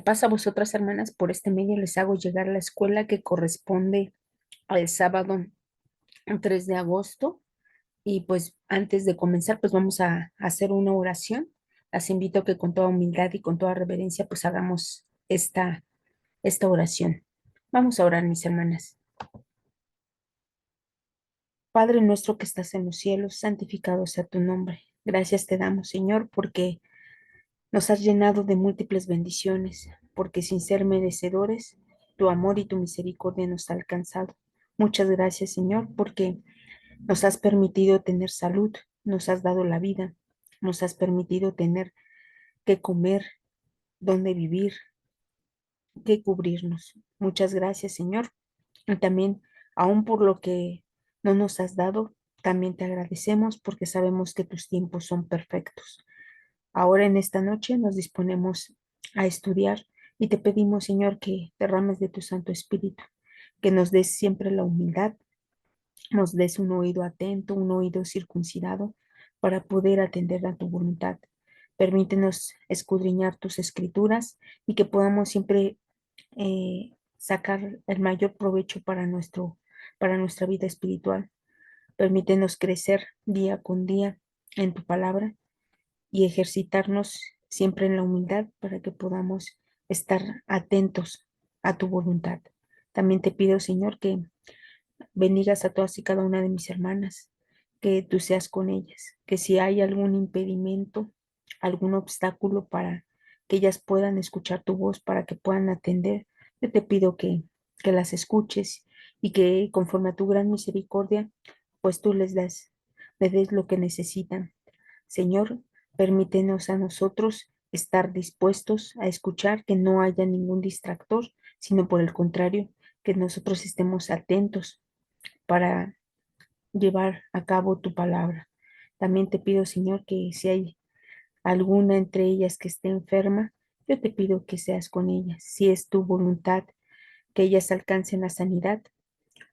Pasa a vosotras, hermanas, por este medio les hago llegar la escuela que corresponde al sábado 3 de agosto. Y pues antes de comenzar, pues vamos a hacer una oración. Las invito a que con toda humildad y con toda reverencia, pues hagamos esta oración. Vamos a orar, mis hermanas. Padre nuestro que estás en los cielos, santificado sea tu nombre. Gracias te damos, Señor, porque nos has llenado de múltiples bendiciones, porque sin ser merecedores, tu amor y tu misericordia nos ha alcanzado. Muchas gracias, Señor, porque nos has permitido tener salud, nos has dado la vida, nos has permitido tener que comer, dónde vivir, que cubrirnos. Muchas gracias, Señor. Y también, aún por lo que no nos has dado, también te agradecemos porque sabemos que tus tiempos son perfectos. Ahora en esta noche nos disponemos a estudiar y te pedimos, Señor, que derrames de tu Santo Espíritu, que nos des siempre la humildad, nos des un oído atento, un oído circuncidado para poder atender a tu voluntad. Permítenos escudriñar tus escrituras y que podamos siempre sacar el mayor provecho para nuestra vida espiritual. Permítenos crecer día con día en tu palabra y ejercitarnos siempre en la humildad para que podamos estar atentos a tu voluntad. También te pido, Señor, que bendigas a todas y cada una de mis hermanas, que tú seas con ellas, que si hay algún impedimento, algún obstáculo para que ellas puedan escuchar tu voz, para que puedan atender, yo te pido que las escuches y que conforme a tu gran misericordia, pues tú les des lo que necesitan. Señor, permítenos a nosotros estar dispuestos a escuchar, que no haya ningún distractor, sino por el contrario, que nosotros estemos atentos para llevar a cabo tu palabra. También te pido, Señor, que si hay alguna entre ellas que esté enferma, yo te pido que seas con ellas. Si es tu voluntad que ellas alcancen la sanidad,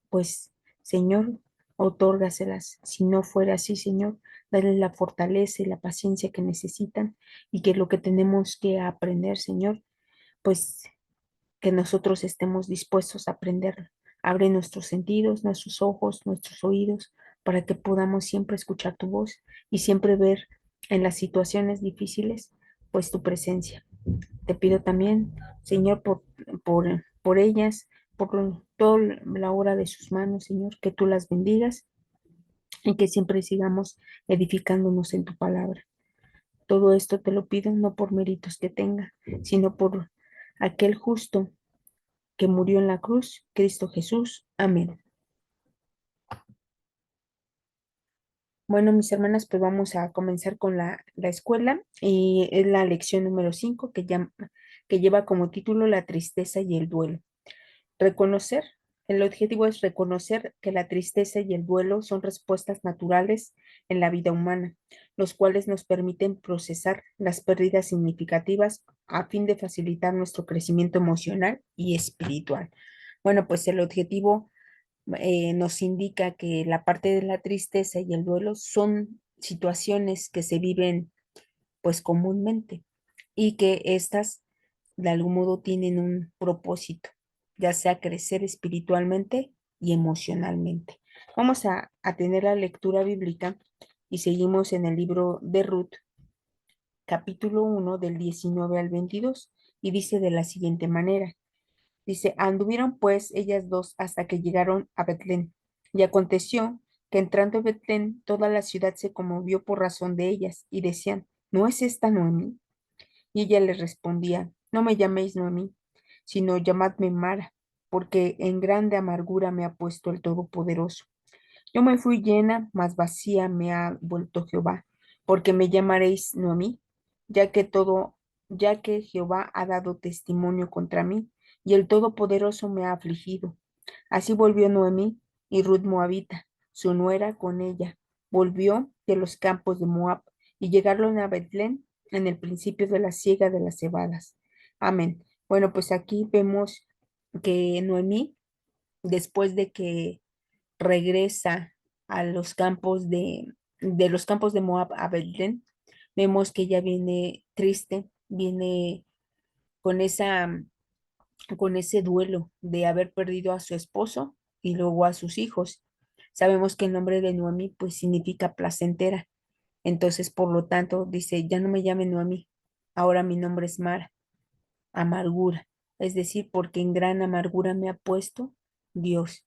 pues, Señor, otórgaselas. Si no fuera así, Señor, dale la fortaleza y la paciencia que necesitan y que lo que tenemos que aprender, Señor, pues que nosotros estemos dispuestos a aprenderlo. Abre nuestros sentidos, nuestros ojos, nuestros oídos, para que podamos siempre escuchar tu voz y siempre ver en las situaciones difíciles, pues tu presencia. Te pido también, Señor, por ellas, toda la obra de sus manos, Señor, que tú las bendigas y que siempre sigamos edificándonos en tu palabra. Todo esto te lo pido no por méritos que tenga, sino por aquel justo que murió en la cruz, Cristo Jesús. Amén. Bueno, mis hermanas, pues vamos a comenzar con la escuela y es la lección número 5 que lleva como título La tristeza y el duelo. Reconocer, el objetivo es reconocer que la tristeza y el duelo son respuestas naturales en la vida humana, los cuales nos permiten procesar las pérdidas significativas a fin de facilitar nuestro crecimiento emocional y espiritual. Bueno, pues el objetivo nos indica que la parte de la tristeza y el duelo son situaciones que se viven pues comúnmente y que estas de algún modo tienen un propósito, ya sea crecer espiritualmente y emocionalmente. Vamos a tener la lectura bíblica y seguimos en el libro de Ruth, capítulo 1 del 19 al 22 y dice de la siguiente manera. Dice, anduvieron pues ellas dos hasta que llegaron a Betlén. Y aconteció que entrando a Betlén, toda la ciudad se conmovió por razón de ellas, y decían, ¿no es esta Noemí? Y ella les respondía, no me llaméis Noemí, sino llamadme Mara, porque en grande amargura me ha puesto el Todopoderoso. Yo me fui llena, mas vacía me ha vuelto Jehová, porque me llamaréis Noemí, ya que todo, ya que Jehová ha dado testimonio contra mí, y el Todopoderoso me ha afligido. Así volvió Noemí y Ruth Moabita, su nuera con ella, volvió de los campos de Moab, y llegaron a Betlén en el principio de la siega de las cebadas. Amén. Bueno, pues aquí vemos que Noemí, después de que regresa a de los campos de Moab a Betlén, vemos que ella viene triste, viene con con ese duelo de haber perdido a su esposo y luego a sus hijos. Sabemos que el nombre de Noemí pues significa placentera. Entonces, por lo tanto, dice, ya no me llame Noemí, ahora mi nombre es Mara, amargura. Es decir, porque en gran amargura me ha puesto Dios.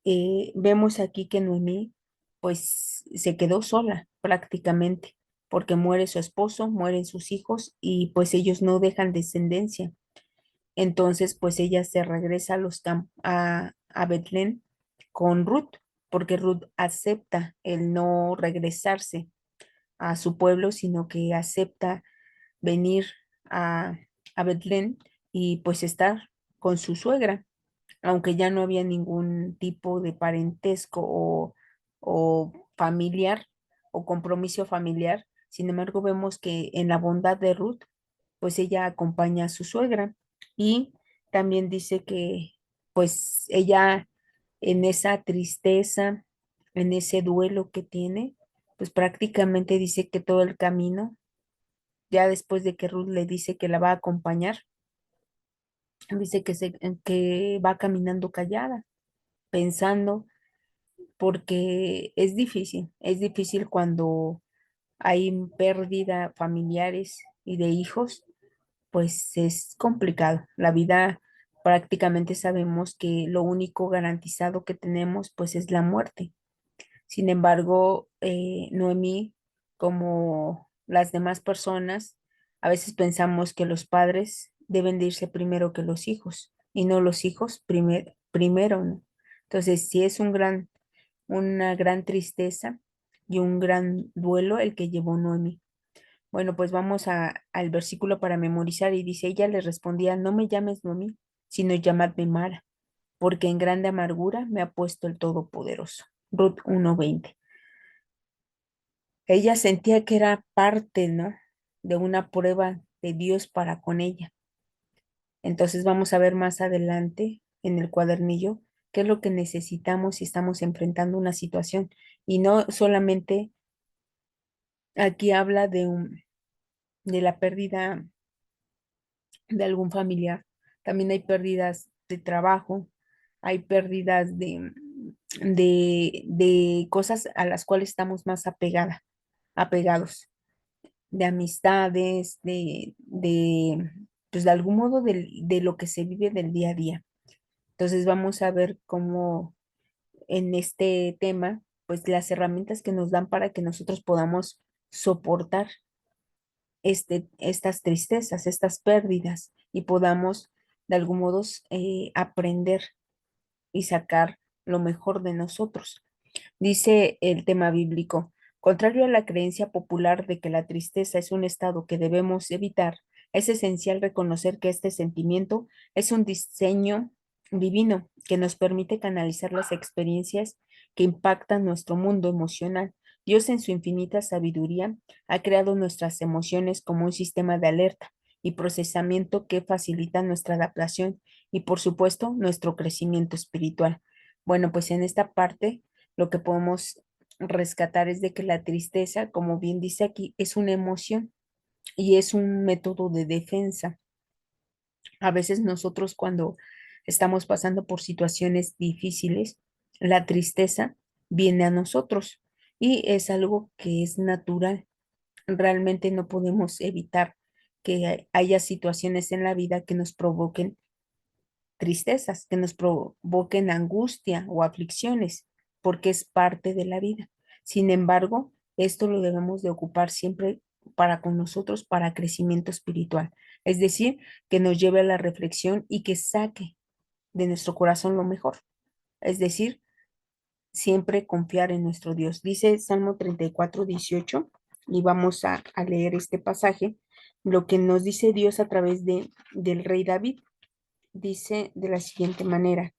Vemos aquí que Noemí pues se quedó sola prácticamente, porque muere su esposo, mueren sus hijos y pues ellos no dejan descendencia. Entonces, pues ella se regresa a a Betlén con Ruth, porque Ruth acepta el no regresarse a su pueblo, sino que acepta venir a, a Betlén y pues estar con su suegra, aunque ya no había ningún tipo de parentesco o familiar o compromiso familiar. Sin embargo, vemos que en la bondad de Ruth, pues ella acompaña a su suegra y también dice que pues ella en esa tristeza, en ese duelo que tiene, pues prácticamente dice que todo el camino, ya después de que Ruth le dice que la va a acompañar, dice que va caminando callada, pensando, porque es difícil cuando hay pérdida familiares y de hijos, pues es complicado. La vida prácticamente sabemos que lo único garantizado que tenemos pues es la muerte. Sin embargo, Noemí, como las demás personas, a veces pensamos que los padres deben de irse primero que los hijos y no los hijos primero, ¿no? Entonces, sí es una gran tristeza y un gran duelo el que llevó Noemí. Bueno, pues vamos al versículo para memorizar y dice, ella le respondía, no me llames Noemí, sino llamadme Mara, porque en grande amargura me ha puesto el Todopoderoso. Ruth 1:20. Ella sentía que era parte, ¿no? De una prueba de Dios para con ella. Entonces vamos a ver más adelante en el cuadernillo qué es lo que necesitamos si estamos enfrentando una situación. Y no solamente aquí habla de la pérdida de algún familiar, también hay pérdidas de trabajo, hay pérdidas de cosas a las cuales estamos más apegados, de amistades, pues de algún modo de lo que se vive del día a día. Entonces vamos a ver cómo en este tema, pues las herramientas que nos dan para que nosotros podamos soportar estas tristezas, estas pérdidas y podamos de algún modo aprender y sacar lo mejor de nosotros. Dice el tema bíblico, contrario a la creencia popular de que la tristeza es un estado que debemos evitar, es esencial reconocer que este sentimiento es un diseño divino que nos permite canalizar las experiencias que impactan nuestro mundo emocional. Dios en su infinita sabiduría ha creado nuestras emociones como un sistema de alerta y procesamiento que facilita nuestra adaptación y, por supuesto, nuestro crecimiento espiritual. Bueno, pues en esta parte lo que podemos rescatar es de que la tristeza, como bien dice aquí, es una emoción y es un método de defensa. A veces nosotros cuando estamos pasando por situaciones difíciles, la tristeza viene a nosotros y es algo que es natural. Realmente no podemos evitar que haya situaciones en la vida que nos provoquen tristezas, que nos provoquen angustia o aflicciones, porque es parte de la vida. Sin embargo, esto lo debemos de ocupar siempre para con nosotros, para crecimiento espiritual. Es decir, que nos lleve a la reflexión y que saque de nuestro corazón lo mejor. Es decir, siempre confiar en nuestro Dios. Dice Salmo 34:18, y vamos a leer este pasaje, lo que nos dice Dios a través del rey David dice de la siguiente manera,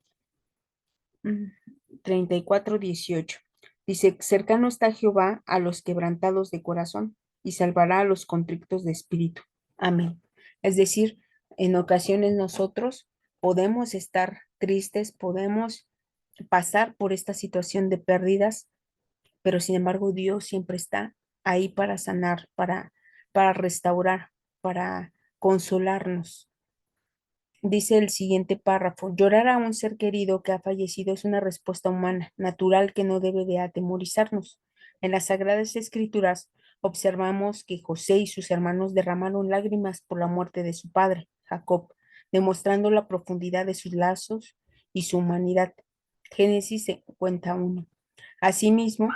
34:18. Dice, cercano está Jehová a los quebrantados de corazón y salvará a los contritos de espíritu. Amén. Es decir, en ocasiones nosotros podemos estar tristes, podemos pasar por esta situación de pérdidas, pero sin embargo Dios siempre está ahí para sanar, para restaurar, para consolarnos. Dice el siguiente párrafo: llorar a un ser querido que ha fallecido es una respuesta humana, natural, que no debe de atemorizarnos. En las Sagradas Escrituras observamos que José y sus hermanos derramaron lágrimas por la muerte de su padre, Jacob, demostrando la profundidad de sus lazos y su humanidad. Génesis 51. Asimismo,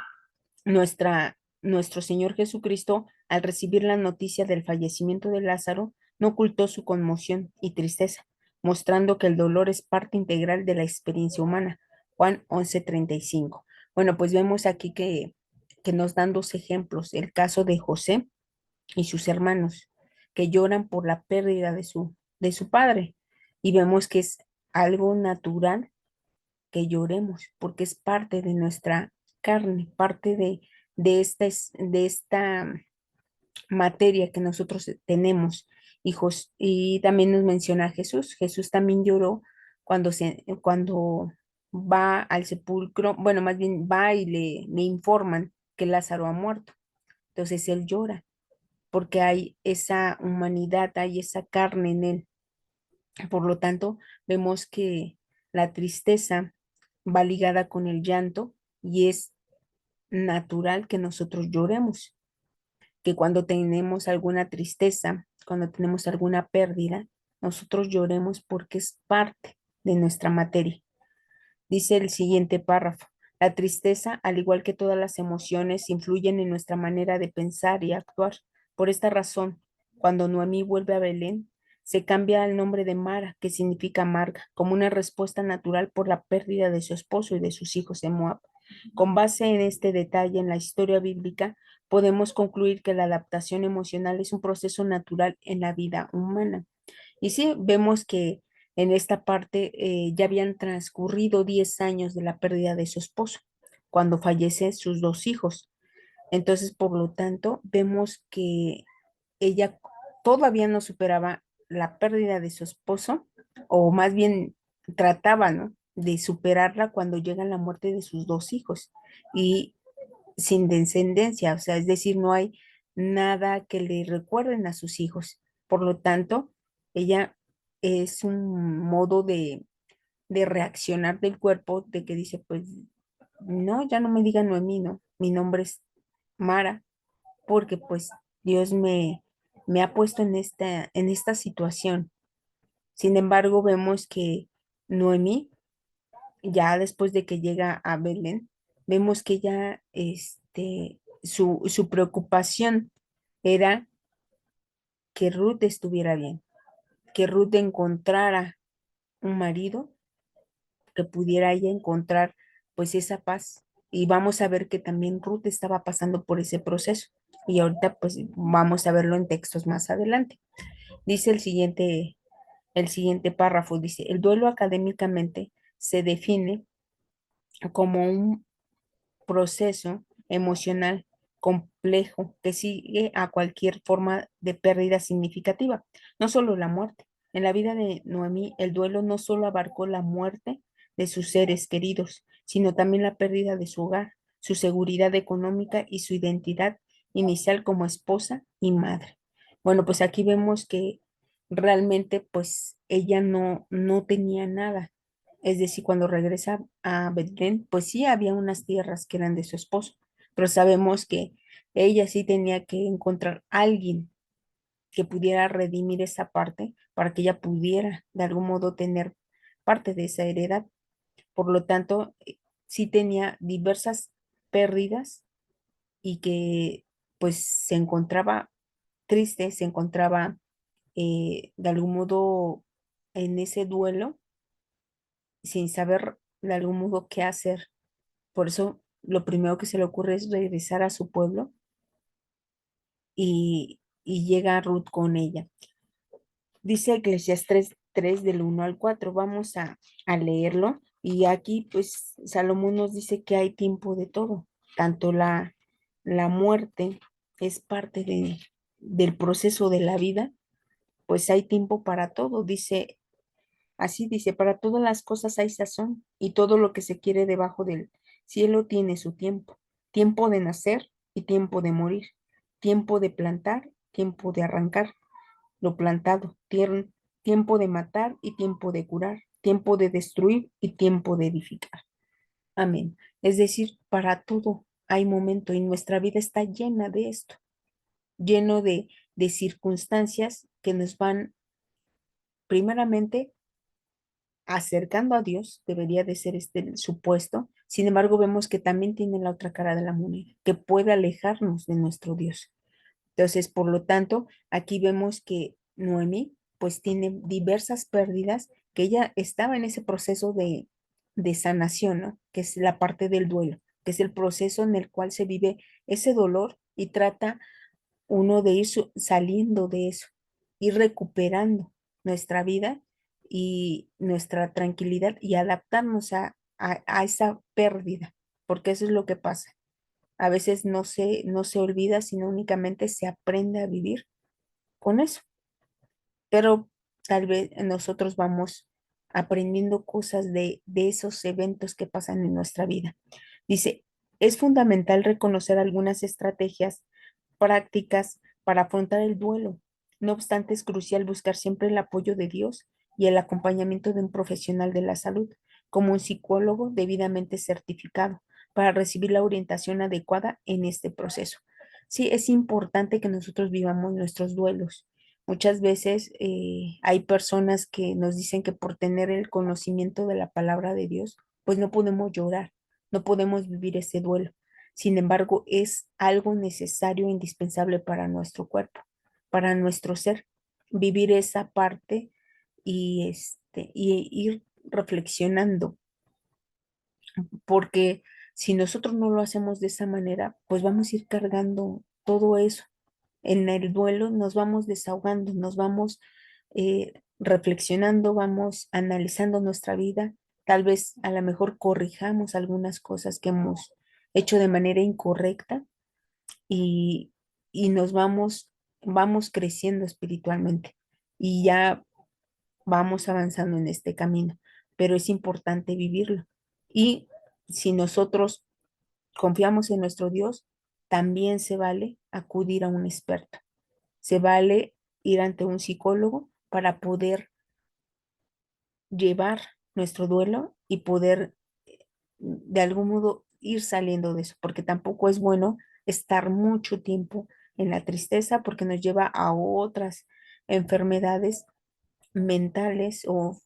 nuestro Señor Jesucristo, al recibir la noticia del fallecimiento de Lázaro, no ocultó su conmoción y tristeza, mostrando que el dolor es parte integral de la experiencia humana. Juan 11:35. Bueno, pues vemos aquí que nos dan dos ejemplos: el caso de José y sus hermanos, que lloran por la pérdida de su padre. Y vemos que es algo natural que lloremos, porque es parte de nuestra carne, parte de esta materia que nosotros tenemos. Y también nos menciona a Jesús. Jesús también lloró cuando va al sepulcro, bueno, más bien va y le informan que Lázaro ha muerto. Entonces él llora porque hay esa humanidad, hay esa carne en él. Por lo tanto, vemos que la tristeza va ligada con el llanto y es natural que nosotros lloremos, que cuando tenemos alguna tristeza, cuando tenemos alguna pérdida, nosotros lloremos porque es parte de nuestra materia. Dice el siguiente párrafo: la tristeza, al igual que todas las emociones, influyen en nuestra manera de pensar y actuar. Por esta razón, cuando Noemí vuelve a Belén, se cambia el nombre de Mara, que significa amarga, como una respuesta natural por la pérdida de su esposo y de sus hijos en Moab. Con base en este detalle en la historia bíblica, podemos concluir que la adaptación emocional es un proceso natural en la vida humana. Y sí, vemos que en esta parte ya habían transcurrido 10 años de la pérdida de su esposo, cuando fallecen sus dos hijos. Entonces, por lo tanto, vemos que ella todavía no superaba la pérdida de su esposo, o más bien trataba, ¿no?, de superarla cuando llega la muerte de sus dos hijos y sin descendencia, o sea, es decir, no hay nada que le recuerden a sus hijos. Por lo tanto, ella es un modo de reaccionar del cuerpo, de que dice, pues, no, ya no me digan Noemí, no, mi nombre es Mara, porque pues Dios me ha puesto en esta situación. Sin embargo, vemos que Noemí, ya después de que llega a Belén, vemos que ya su preocupación era que Ruth estuviera bien, que Ruth encontrara un marido, que pudiera ella encontrar pues esa paz. Y vamos a ver que también Ruth estaba pasando por ese proceso. Y ahorita pues vamos a verlo en textos más adelante. Dice el siguiente párrafo, dice: el duelo académicamente se define como un proceso emocional complejo que sigue a cualquier forma de pérdida significativa, no solo la muerte. En la vida de Noemí, el duelo no solo abarcó la muerte de sus seres queridos, sino también la pérdida de su hogar, su seguridad económica y su identidad inicial como esposa y madre. Bueno, pues aquí vemos que realmente pues ella no tenía nada. Es decir, cuando regresa a Belén, pues sí había unas tierras que eran de su esposo, pero sabemos que ella sí tenía que encontrar a alguien que pudiera redimir esa parte para que ella pudiera de algún modo tener parte de esa heredad. Por lo tanto, sí tenía diversas pérdidas y que pues se encontraba triste, se encontraba de algún modo en ese duelo sin saber de algún modo qué hacer. Por eso lo primero que se le ocurre es regresar a su pueblo y llega Ruth con ella. Dice Eclesiastes 3 del 1 al 4. Vamos a leerlo. Y aquí pues Salomón nos dice que hay tiempo de todo. Tanto la muerte es parte del proceso de la vida, pues hay tiempo para todo. Así dice: para todas las cosas hay sazón, y todo lo que se quiere debajo del cielo tiene su tiempo: tiempo de nacer y tiempo de morir, tiempo de plantar, tiempo de arrancar lo plantado, tiempo de matar y tiempo de curar, tiempo de destruir y tiempo de edificar. Amén. Es decir, para todo hay momento y nuestra vida está llena de esto, lleno de circunstancias que nos van primeramente acercando a Dios, debería de ser este el supuesto. Sin embargo, vemos que también tiene la otra cara de la moneda, que puede alejarnos de nuestro Dios. Entonces, por lo tanto, aquí vemos que Noemí pues tiene diversas pérdidas, que ella estaba en ese proceso de sanación, ¿no? Que es la parte del duelo, que es el proceso en el cual se vive ese dolor y trata uno de ir saliendo de eso, ir recuperando nuestra vida y nuestra tranquilidad y adaptarnos a esa pérdida, porque eso es lo que pasa. A veces no se olvida, sino únicamente se aprende a vivir con eso. Pero tal vez nosotros vamos aprendiendo cosas de esos eventos que pasan en nuestra vida. Dice, es fundamental reconocer algunas estrategias prácticas para afrontar el duelo. No obstante, es crucial buscar siempre el apoyo de Dios y el acompañamiento de un profesional de la salud, como un psicólogo debidamente certificado, para recibir la orientación adecuada en este proceso. Sí, es importante que nosotros vivamos nuestros duelos. Muchas veces hay personas que nos dicen que por tener el conocimiento de la palabra de Dios, pues no podemos llorar, no podemos vivir ese duelo. Sin embargo, es algo necesario e indispensable para nuestro cuerpo, para nuestro ser, vivir esa parte y ir reflexionando, porque si nosotros no lo hacemos de esa manera, pues vamos a ir cargando todo eso. En el duelo nos vamos desahogando, nos vamos reflexionando, vamos analizando nuestra vida. Tal vez a lo mejor corrijamos algunas cosas que hemos hecho de manera incorrecta y, y vamos creciendo espiritualmente y ya vamos avanzando en este camino, pero es importante vivirlo. Y si nosotros confiamos en nuestro Dios, también se vale acudir a un experto, se vale ir ante un psicólogo para poder llevar nuestro duelo y poder de algún modo ir saliendo de eso, porque tampoco es bueno estar mucho tiempo en la tristeza porque nos lleva a otras enfermedades mentales o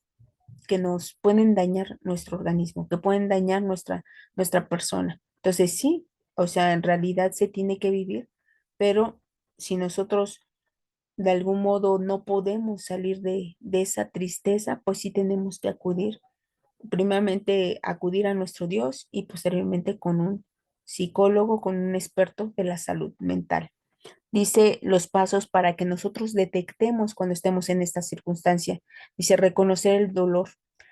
que nos pueden dañar nuestro organismo, que pueden dañar nuestra persona. Entonces sí, o sea, en realidad se tiene que vivir, pero si nosotros de algún modo no podemos salir de esa tristeza, pues sí tenemos que acudir, primeramente acudir a nuestro Dios y posteriormente con un psicólogo, con un experto de la salud mental. Dice los pasos para que nosotros detectemos cuando estemos en esta circunstancia. Dice reconocer el dolor,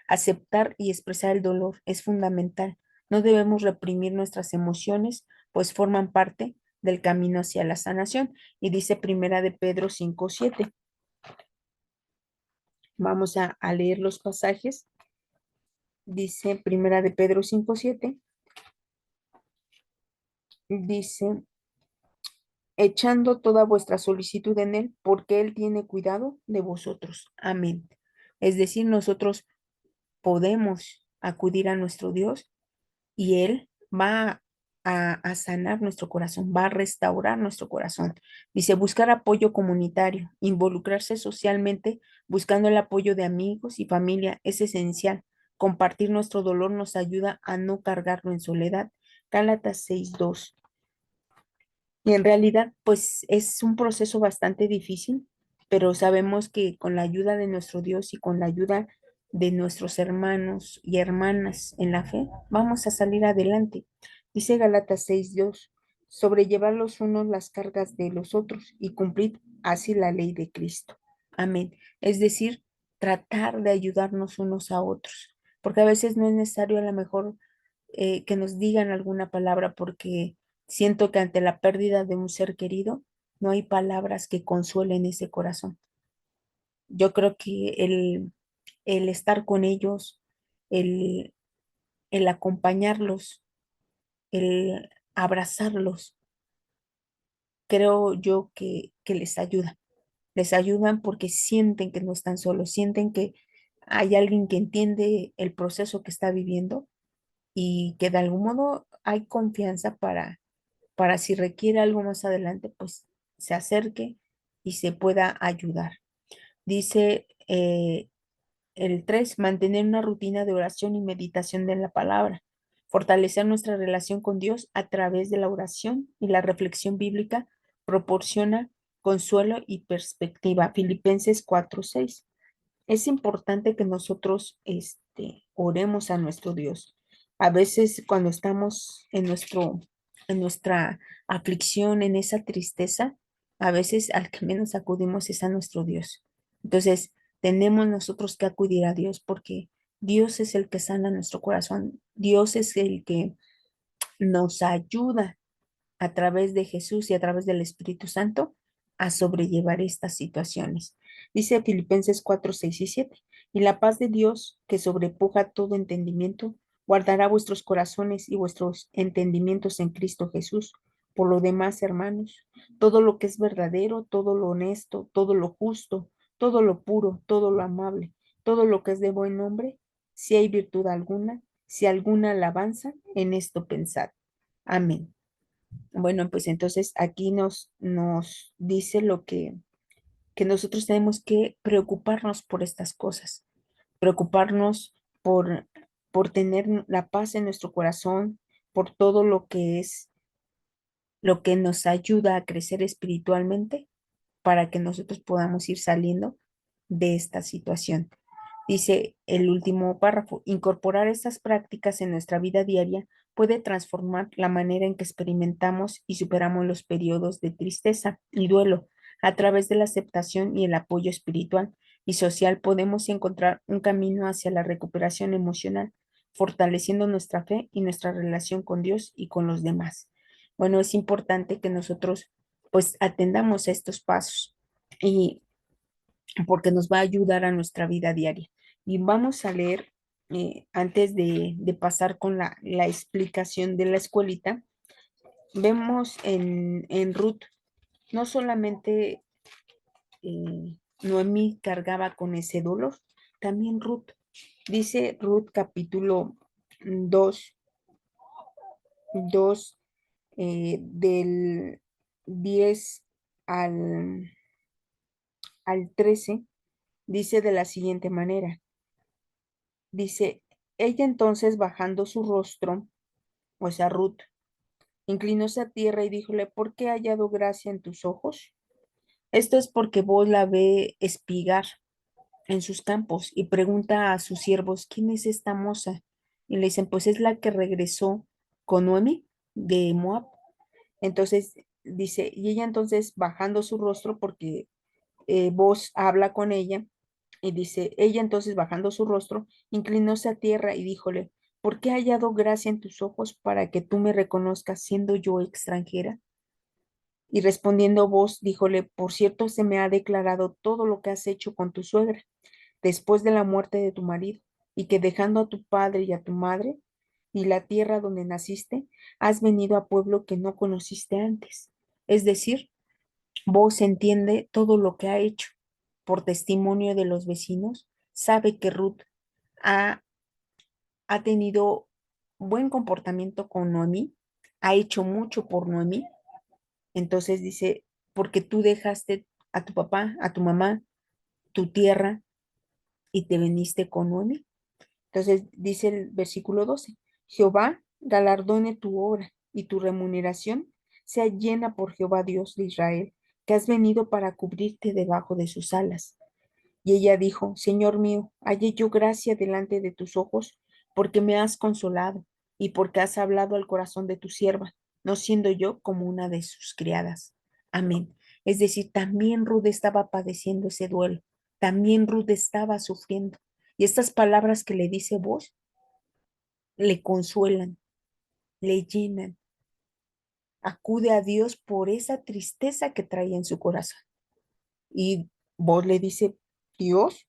aceptar y expresar el dolor es fundamental. No debemos reprimir nuestras emociones, pues forman parte del camino hacia la sanación. Y dice Primera de Pedro 5:7. Vamos a leer los pasajes. Dice Primera de Pedro 5:7. Dice, echando toda vuestra solicitud en Él, porque Él tiene cuidado de vosotros. Amén. Es decir, nosotros podemos acudir a nuestro Dios y Él va a sanar nuestro corazón, va a restaurar nuestro corazón. Dice, buscar apoyo comunitario, involucrarse socialmente, buscando el apoyo de amigos y familia es esencial. Compartir nuestro dolor nos ayuda a no cargarlo en soledad. Gálatas 6:2. Y en realidad, pues es un proceso bastante difícil, pero sabemos que con la ayuda de nuestro Dios y con la ayuda de nuestros hermanos y hermanas en la fe, vamos a salir adelante. Dice Gálatas 6:2, sobrellevar los unos las cargas de los otros y cumplir así la ley de Cristo. Amén. Es decir, tratar de ayudarnos unos a otros, porque a veces no es necesario a lo mejor que nos digan alguna palabra porque siento que ante la pérdida de un ser querido no hay palabras que consuelen ese corazón. Yo creo que el estar con ellos, el, el acompañarlos, el abrazarlos, creo yo que les ayuda. les ayudan porque sienten que no están solos, sienten que hay alguien que entiende el proceso que está viviendo y que de algún modo hay confianza para si requiere algo más adelante, pues se acerque y se pueda ayudar. Dice el 3, mantener una rutina de oración y meditación de la palabra. Fortalecer nuestra relación con Dios a través de la oración y la reflexión bíblica proporciona consuelo y perspectiva. Filipenses 4:6. Es importante que nosotros oremos a nuestro Dios. A veces cuando estamos en nuestra aflicción, en esa tristeza, a veces al que menos acudimos es a nuestro Dios. Entonces, tenemos nosotros que acudir a Dios porque Dios es el que sana nuestro corazón. Dios es el que nos ayuda a través de Jesús y a través del Espíritu Santo a sobrellevar estas situaciones. Dice Filipenses 4, 6 y 7. Y la paz de Dios, que sobrepuja todo entendimiento, guardará vuestros corazones y vuestros entendimientos en Cristo Jesús. Por lo demás, hermanos, todo lo que es verdadero, todo lo honesto, todo lo justo, todo lo puro, todo lo amable, todo lo que es de buen nombre, si hay virtud alguna, si alguna alabanza, en esto pensad. Amén. Bueno, pues entonces aquí nos dice que nosotros tenemos que preocuparnos por estas cosas, preocuparnos por tener la paz en nuestro corazón, por todo lo que es, lo que nos ayuda a crecer espiritualmente para que nosotros podamos ir saliendo de esta situación. Dice el último párrafo, incorporar estas prácticas en nuestra vida diaria puede transformar la manera en que experimentamos y superamos los periodos de tristeza y duelo. A través de la aceptación y el apoyo espiritual y social podemos encontrar un camino hacia la recuperación emocional, fortaleciendo nuestra fe y nuestra relación con Dios y con los demás. Bueno, es importante que nosotros pues atendamos a estos pasos y porque nos va a ayudar a nuestra vida diaria. Y vamos a leer, antes de pasar con la explicación de la escuelita, vemos en Ruth, no solamente Noemí cargaba con ese dolor, también Ruth. Dice Ruth capítulo 2 2 del 10 al, al 13, dice de la siguiente manera. Dice, ella entonces bajando su rostro, o sea, Ruth, inclinóse a tierra y díjole, ¿por qué he hallado gracia en tus ojos? Esto es porque vos la ve espigar en sus campos y pregunta a sus siervos, ¿quién es esta moza? Y le dicen, pues es la que regresó con Noemi de Moab. Entonces dice, y ella entonces bajando su rostro, porque vos habla con ella, y dice, ella entonces bajando su rostro, inclinóse a tierra y díjole, ¿por qué he hallado gracia en tus ojos para que tú me reconozcas siendo yo extranjera? Y respondiendo vos, díjole, por cierto, se me ha declarado todo lo que has hecho con tu suegra después de la muerte de tu marido, y que dejando a tu padre y a tu madre y la tierra donde naciste, has venido a pueblo que no conociste antes. Es decir, vos entiende todo lo que ha hecho. Por testimonio de los vecinos, sabe que Ruth ha, ha tenido buen comportamiento con Noemí, ha hecho mucho por Noemí. Entonces dice, porque tú dejaste a tu papá, a tu mamá, tu tierra y te viniste con Noemí. Entonces dice el versículo 12, Jehová galardone tu obra y tu remuneración sea llena por Jehová Dios de Israel, que has venido para cubrirte debajo de sus alas. Y ella dijo, Señor mío, hallé yo gracia delante de tus ojos, porque me has consolado y porque has hablado al corazón de tu sierva, no siendo yo como una de sus criadas. Amén. Es decir, también Ruth estaba padeciendo ese duelo, también Ruth estaba sufriendo. Y estas palabras que le dice vos, le consuelan, le llenan. Acude a Dios por esa tristeza que traía en su corazón. Y vos le dice, Dios,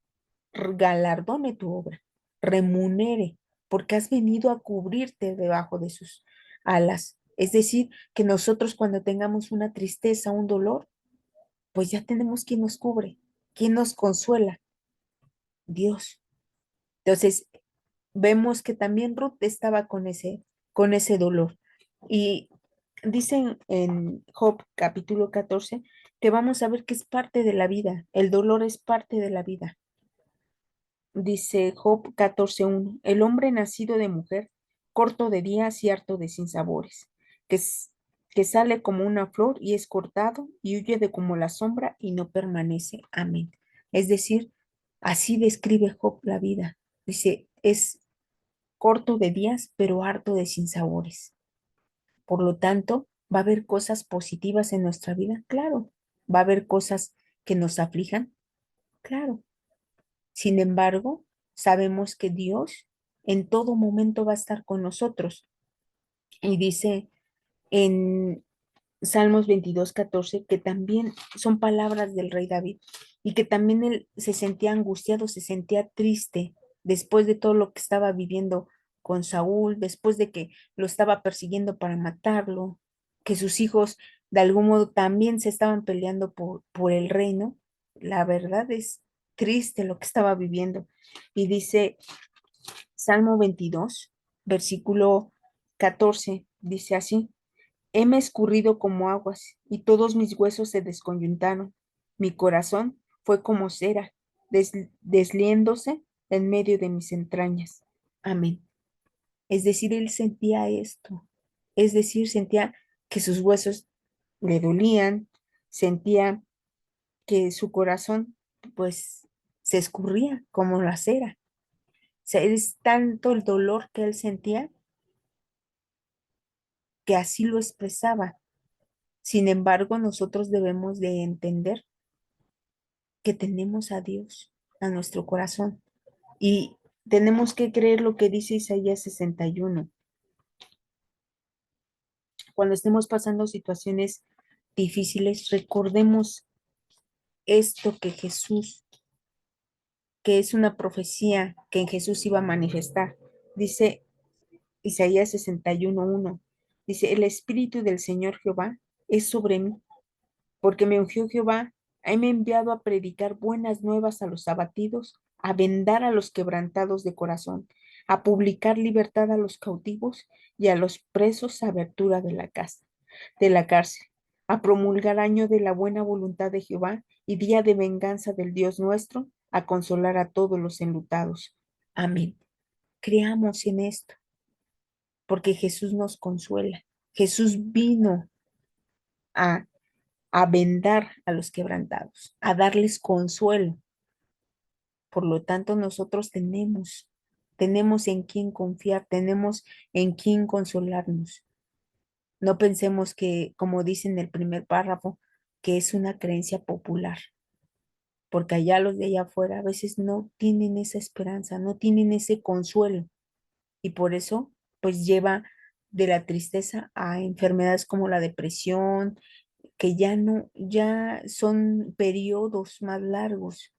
galardone tu obra, remunere, porque has venido a cubrirte debajo de sus alas. Es decir, que nosotros cuando tengamos una tristeza, un dolor, pues ya tenemos quien nos cubre, quien nos consuela, Dios. Entonces, vemos que también Ruth estaba con ese dolor. Y dicen en Job capítulo 14 que vamos a ver que es parte de la vida, el dolor es parte de la vida. Dice Job 14:1, el hombre nacido de mujer, corto de días y harto de sinsabores, que, que sale como una flor y es cortado y huye de como la sombra y no permanece. Amén. Es decir, así describe Job la vida. Dice, es corto de días, pero harto de sinsabores. Por lo tanto, ¿va a haber cosas positivas en nuestra vida? Claro. ¿Va a haber cosas que nos aflijan? Claro. Sin embargo, sabemos que Dios en todo momento va a estar con nosotros. Y dice en Salmos 22:14 que también son palabras del rey David y que también él se sentía angustiado, se sentía triste después de todo lo que estaba viviendo con Saúl, después de que lo estaba persiguiendo para matarlo, que sus hijos de algún modo también se estaban peleando por el reino. La verdad es triste lo que estaba viviendo. Y dice Salmo 22, versículo 14, dice así. Heme escurrido como aguas, y todos mis huesos se descoyuntaron. Mi corazón fue como cera, desliéndose en medio de mis entrañas. Amén. Es decir, él sentía esto. Es decir, sentía que sus huesos le dolían, sentía que su corazón, pues, se escurría como la cera. O sea, es tanto el dolor que él sentía que así lo expresaba. Sin embargo, nosotros debemos de entender que tenemos a Dios, a nuestro corazón. Y tenemos que creer lo que dice Isaías 61. Cuando estemos pasando situaciones difíciles, recordemos esto que es una profecía que en Jesús iba a manifestar. Dice Isaías 61:1. Dice, el Espíritu del Señor Jehová es sobre mí porque me ungió Jehová, me ha enviado a predicar buenas nuevas a los abatidos, a vendar a los quebrantados de corazón, a publicar libertad a los cautivos y a los presos abertura de la cárcel, a promulgar año de la buena voluntad de Jehová y día de venganza del Dios nuestro, a consolar a todos los enlutados. Amén. Creamos en esto, porque Jesús nos consuela. Jesús vino a vendar a los quebrantados, a darles consuelo. Por lo tanto, nosotros tenemos en quién confiar, tenemos en quién consolarnos. No pensemos que, como dice en el primer párrafo, que es una creencia popular, porque allá los de allá afuera a veces no tienen esa esperanza, no tienen ese consuelo y por eso pues lleva de la tristeza a enfermedades como la depresión, que ya no, ya son periodos más largos.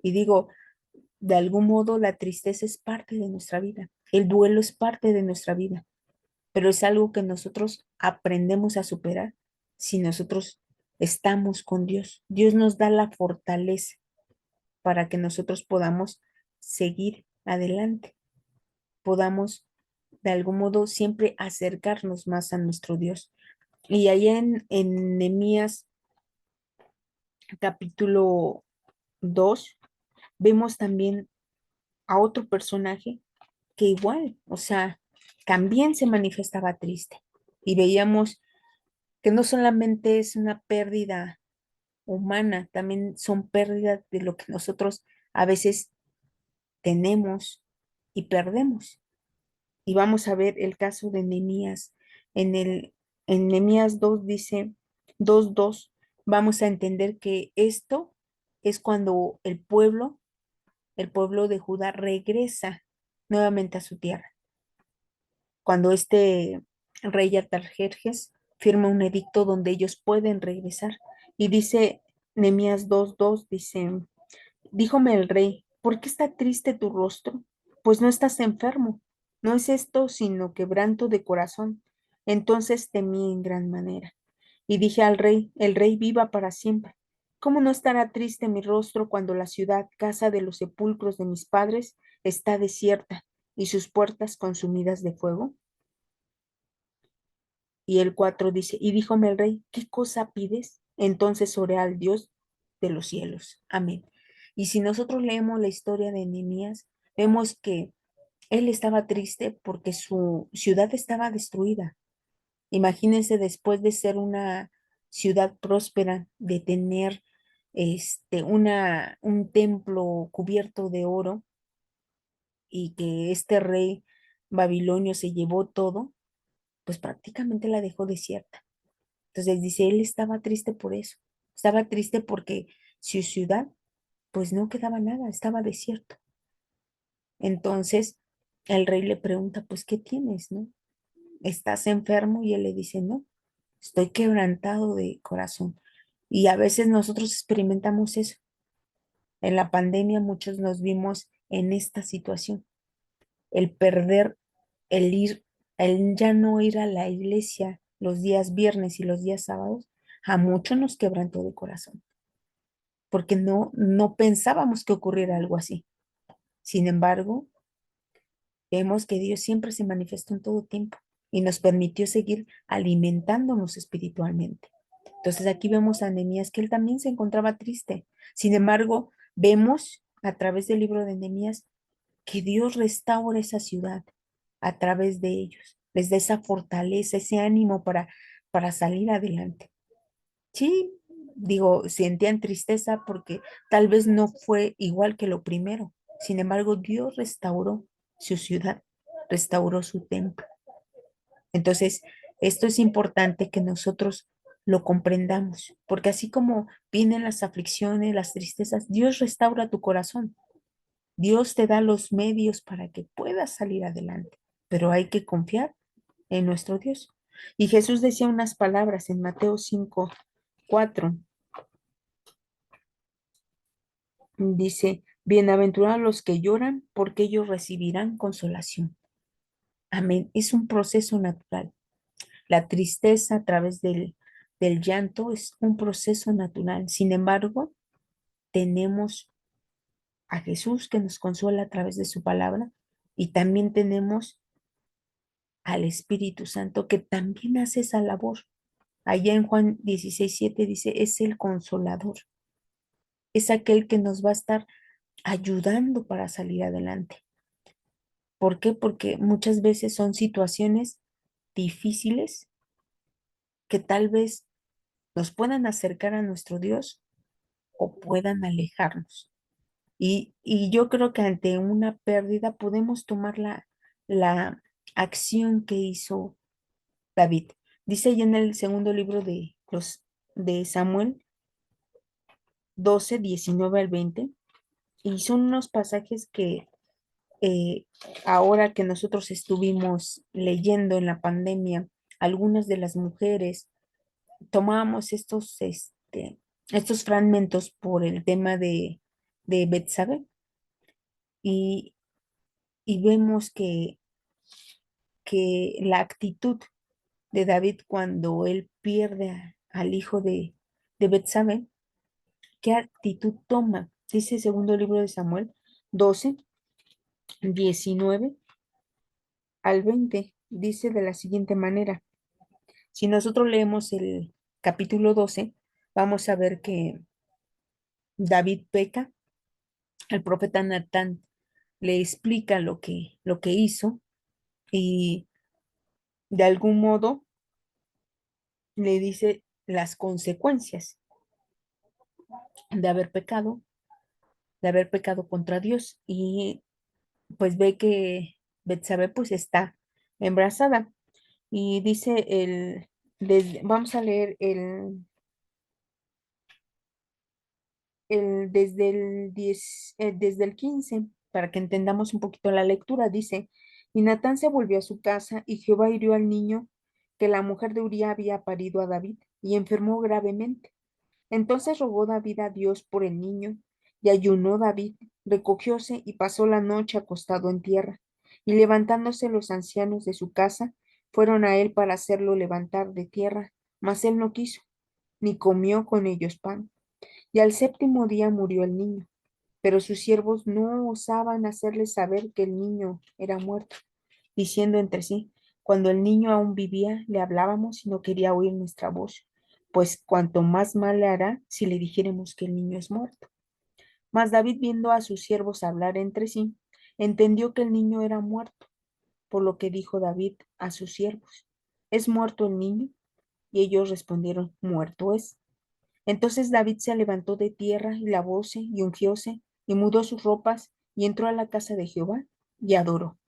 Y digo, de algún modo la tristeza es parte de nuestra vida, el duelo es parte de nuestra vida, pero es algo que nosotros aprendemos a superar si nosotros estamos con Dios. Dios nos da la fortaleza para que nosotros podamos seguir adelante, podamos de algún modo siempre acercarnos más a nuestro Dios. Y ahí en Nehemías capítulo 2 vemos también a otro personaje que igual, o sea, también se manifestaba triste. Y veíamos que no solamente es una pérdida humana, también son pérdidas de lo que nosotros a veces tenemos y perdemos. Y vamos a ver el caso de Nehemías. En Nehemías 2 dice, 2:2, vamos a entender que esto es cuando el pueblo de Judá regresa nuevamente a su tierra. Cuando este rey Artajerjes firma un edicto donde ellos pueden regresar. Y dice Nehemías 2:2, dice, díjome el rey, ¿por qué está triste tu rostro? Pues no estás enfermo. No es esto sino quebranto de corazón. Entonces temí en gran manera. Y dije al rey, el rey viva para siempre. ¿Cómo no estará triste mi rostro cuando la ciudad, casa de los sepulcros de mis padres, está desierta y sus puertas consumidas de fuego? Y el 4 dice, y díjome el rey, ¿qué cosa pides? Entonces oré al Dios de los cielos. Amén. Y si nosotros leemos la historia de Nehemías, vemos que él estaba triste porque su ciudad estaba destruida. Imagínense después de ser una ciudad próspera, de tener un templo cubierto de oro y que este rey babilonio se llevó todo, pues prácticamente la dejó desierta. Entonces dice, él estaba triste por eso. Estaba triste porque su ciudad, pues no quedaba nada, estaba desierto. Entonces el rey le pregunta, pues, ¿qué tienes, no? ¿Estás enfermo? Y él le dice, no, estoy quebrantado de corazón. Y a veces nosotros experimentamos eso. En la pandemia muchos nos vimos en esta situación, el perder, el ir, el ya no ir a la iglesia los días viernes y los días sábados, a muchos nos quebrantó de corazón, porque no pensábamos que ocurriera algo así. Sin embargo, vemos que Dios siempre se manifestó en todo tiempo y nos permitió seguir alimentándonos espiritualmente. Entonces aquí vemos a Nehemías que él también se encontraba triste. Sin embargo, vemos a través del libro de Nehemías que Dios restaura esa ciudad a través de ellos. Les da esa fortaleza, ese ánimo para salir adelante. Sí, digo, sentían tristeza porque tal vez no fue igual que lo primero. Sin embargo, Dios restauró su ciudad, restauró su templo. Entonces, esto es importante que nosotros lo comprendamos, porque así como vienen las aflicciones, las tristezas, Dios restaura tu corazón. Dios te da los medios para que puedas salir adelante, pero hay que confiar en nuestro Dios. Y Jesús decía unas palabras en Mateo 5:4. Dice, bienaventurados los que lloran, porque ellos recibirán consolación. Amén. Es un proceso natural. La tristeza a través del llanto es un proceso natural. Sin embargo, tenemos a Jesús que nos consuela a través de su palabra y también tenemos al Espíritu Santo que también hace esa labor. Allá en Juan 16:7 dice, es el consolador, es aquel que nos va a estar ayudando para salir adelante. ¿Por qué? Porque muchas veces son situaciones difíciles que tal vez nos puedan acercar a nuestro Dios o puedan alejarnos. Y yo creo que ante una pérdida podemos tomar la acción que hizo David. Dice ya en el segundo libro de Samuel 12:19 al 20, y son unos pasajes que eh, ahora que nosotros estuvimos leyendo en la pandemia, algunas de las mujeres tomábamos estos fragmentos por el tema de Betsabé y, y vemos que la actitud de David cuando él pierde al hijo de Betsabé, ¿qué actitud toma? Dice el segundo libro de Samuel 12:19 al 20, dice de la siguiente manera. Si nosotros leemos el capítulo 12, vamos a ver que David peca, el profeta Natán le explica lo que hizo y de algún modo le dice las consecuencias de haber pecado, de haber pecado contra Dios y pues ve que Betsabé pues está embarazada y dice vamos a leer desde el 15 para que entendamos un poquito la lectura. Dice, y Natán se volvió a su casa y Jehová hirió al niño que la mujer de Uría había parido a David y enfermó gravemente. Entonces rogó David a Dios por el niño y ayunó David, recogióse y pasó la noche acostado en tierra. Y levantándose los ancianos de su casa, fueron a él para hacerlo levantar de tierra, mas él no quiso, ni comió con ellos pan. Y al séptimo día murió el niño, pero sus siervos no osaban hacerle saber que el niño era muerto, diciendo entre sí, cuando el niño aún vivía, le hablábamos y no quería oír nuestra voz, pues cuanto más mal le hará si le dijéremos que el niño es muerto. Mas David, viendo a sus siervos hablar entre sí, entendió que el niño era muerto, por lo que dijo David a sus siervos, ¿es muerto el niño? Y ellos respondieron, muerto es. Entonces David se levantó de tierra y lavóse y ungióse y mudó sus ropas y entró a la casa de Jehová y adoró.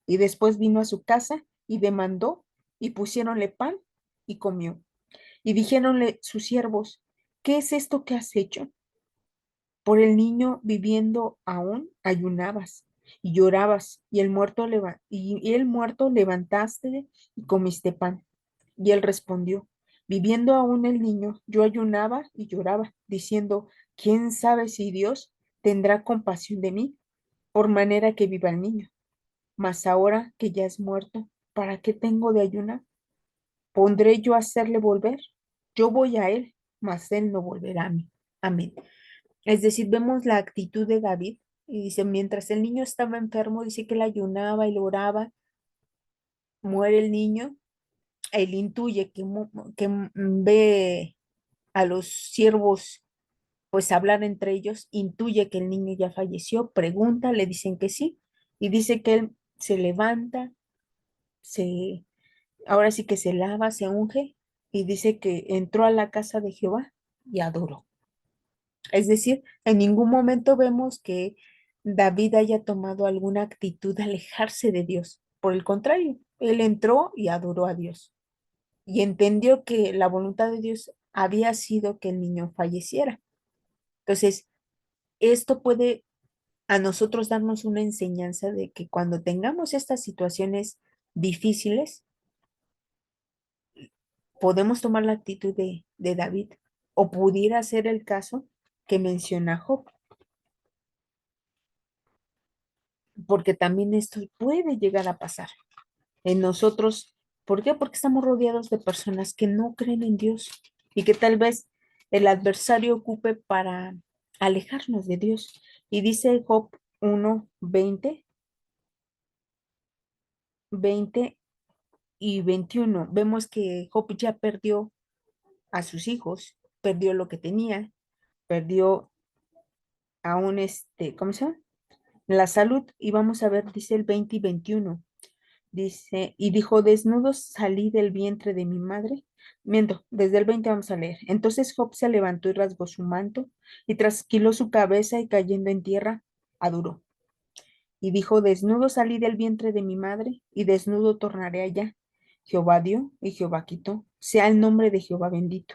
Y después vino a su casa y demandó y pusiéronle pan y comió. Y dijéronle sus siervos, ¿qué es esto que has hecho? Por el niño viviendo aún ayunabas y llorabas, y el muerto levantaste y comiste pan. Y él respondió, viviendo aún el niño, yo ayunaba y lloraba, diciendo, ¿quién sabe si Dios tendrá compasión de mí, por manera que viva el niño? Mas ahora que ya es muerto, ¿para qué tengo de ayunar? ¿Pondré yo a hacerle volver? Yo voy a él, mas él no volverá a mí. Amén. Es decir, vemos la actitud de David y dice, mientras el niño estaba enfermo, dice que él ayunaba y lo oraba, muere el niño, él intuye que ve a los siervos pues hablar entre ellos, intuye que el niño ya falleció, pregunta, le dicen que sí, y dice que él se levanta, se, ahora sí que se lava, se unge, y dice que entró a la casa de Jehová y adoró. Es decir, en ningún momento vemos que David haya tomado alguna actitud de alejarse de Dios. Por el contrario, él entró y adoró a Dios y entendió que la voluntad de Dios había sido que el niño falleciera. Entonces, esto puede a nosotros darnos una enseñanza de que cuando tengamos estas situaciones difíciles, podemos tomar la actitud de David o pudiera ser el caso que menciona Job, porque también esto puede llegar a pasar en nosotros. ¿Por qué? Porque estamos rodeados de personas que no creen en Dios y que tal vez el adversario ocupe para alejarnos de Dios. Y dice Job 1:20, 20 y 21. Vemos que Job ya perdió a sus hijos, perdió lo que tenía, perdió aún ¿cómo se llama? La salud. Y vamos a ver, dice el 20 y 21. Dice, y dijo, desnudos salí del vientre de mi madre. Miento, desde el 20 vamos a leer. Entonces Job se levantó y rasgó su manto y trasquiló su cabeza y cayendo en tierra, adoró. Y dijo, desnudo salí del vientre de mi madre y desnudo tornaré allá. Jehová dio y Jehová quitó. Sea el nombre de Jehová bendito.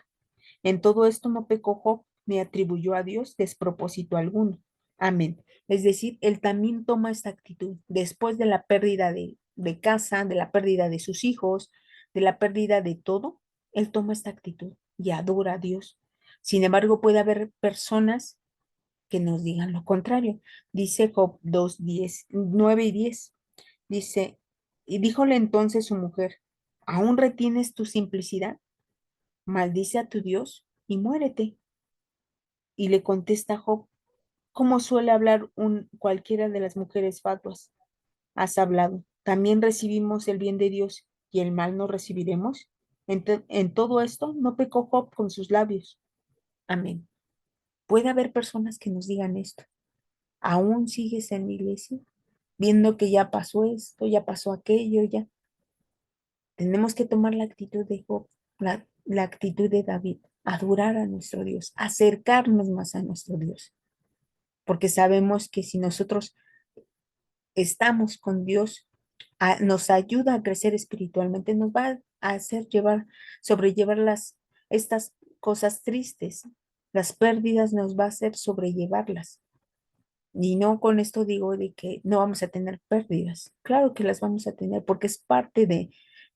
En todo esto no pecó Job ni atribuyó a Dios despropósito alguno. Amén. Es decir, él también toma esta actitud después de la pérdida de casa, de la pérdida de sus hijos, de la pérdida de todo. Él toma esta actitud y adora a Dios. Sin embargo, puede haber personas que nos digan lo contrario. Dice Job 2:10, 9 y 10. Dice, y díjole entonces su mujer, ¿aún retienes tu simplicidad? Maldice a tu Dios y muérete. Y le contesta Job, ¿cómo suele hablar cualquiera de las mujeres fatuas? Has hablado. ¿También recibimos el bien de Dios y el mal no recibiremos? En todo esto no pecó Job con sus labios. Amén. Puede haber personas que nos digan esto. ¿Aún sigues en la iglesia? Viendo que ya pasó esto, ya pasó aquello, ya. Tenemos que tomar la actitud de Job, la actitud de David, adorar a nuestro Dios, acercarnos más a nuestro Dios, porque sabemos que si nosotros estamos con Dios, nos ayuda a crecer espiritualmente, nos va a hacer sobrellevar estas cosas tristes, las pérdidas nos va a hacer sobrellevarlas. Y no con esto digo de que no vamos a tener pérdidas. Claro que las vamos a tener porque es parte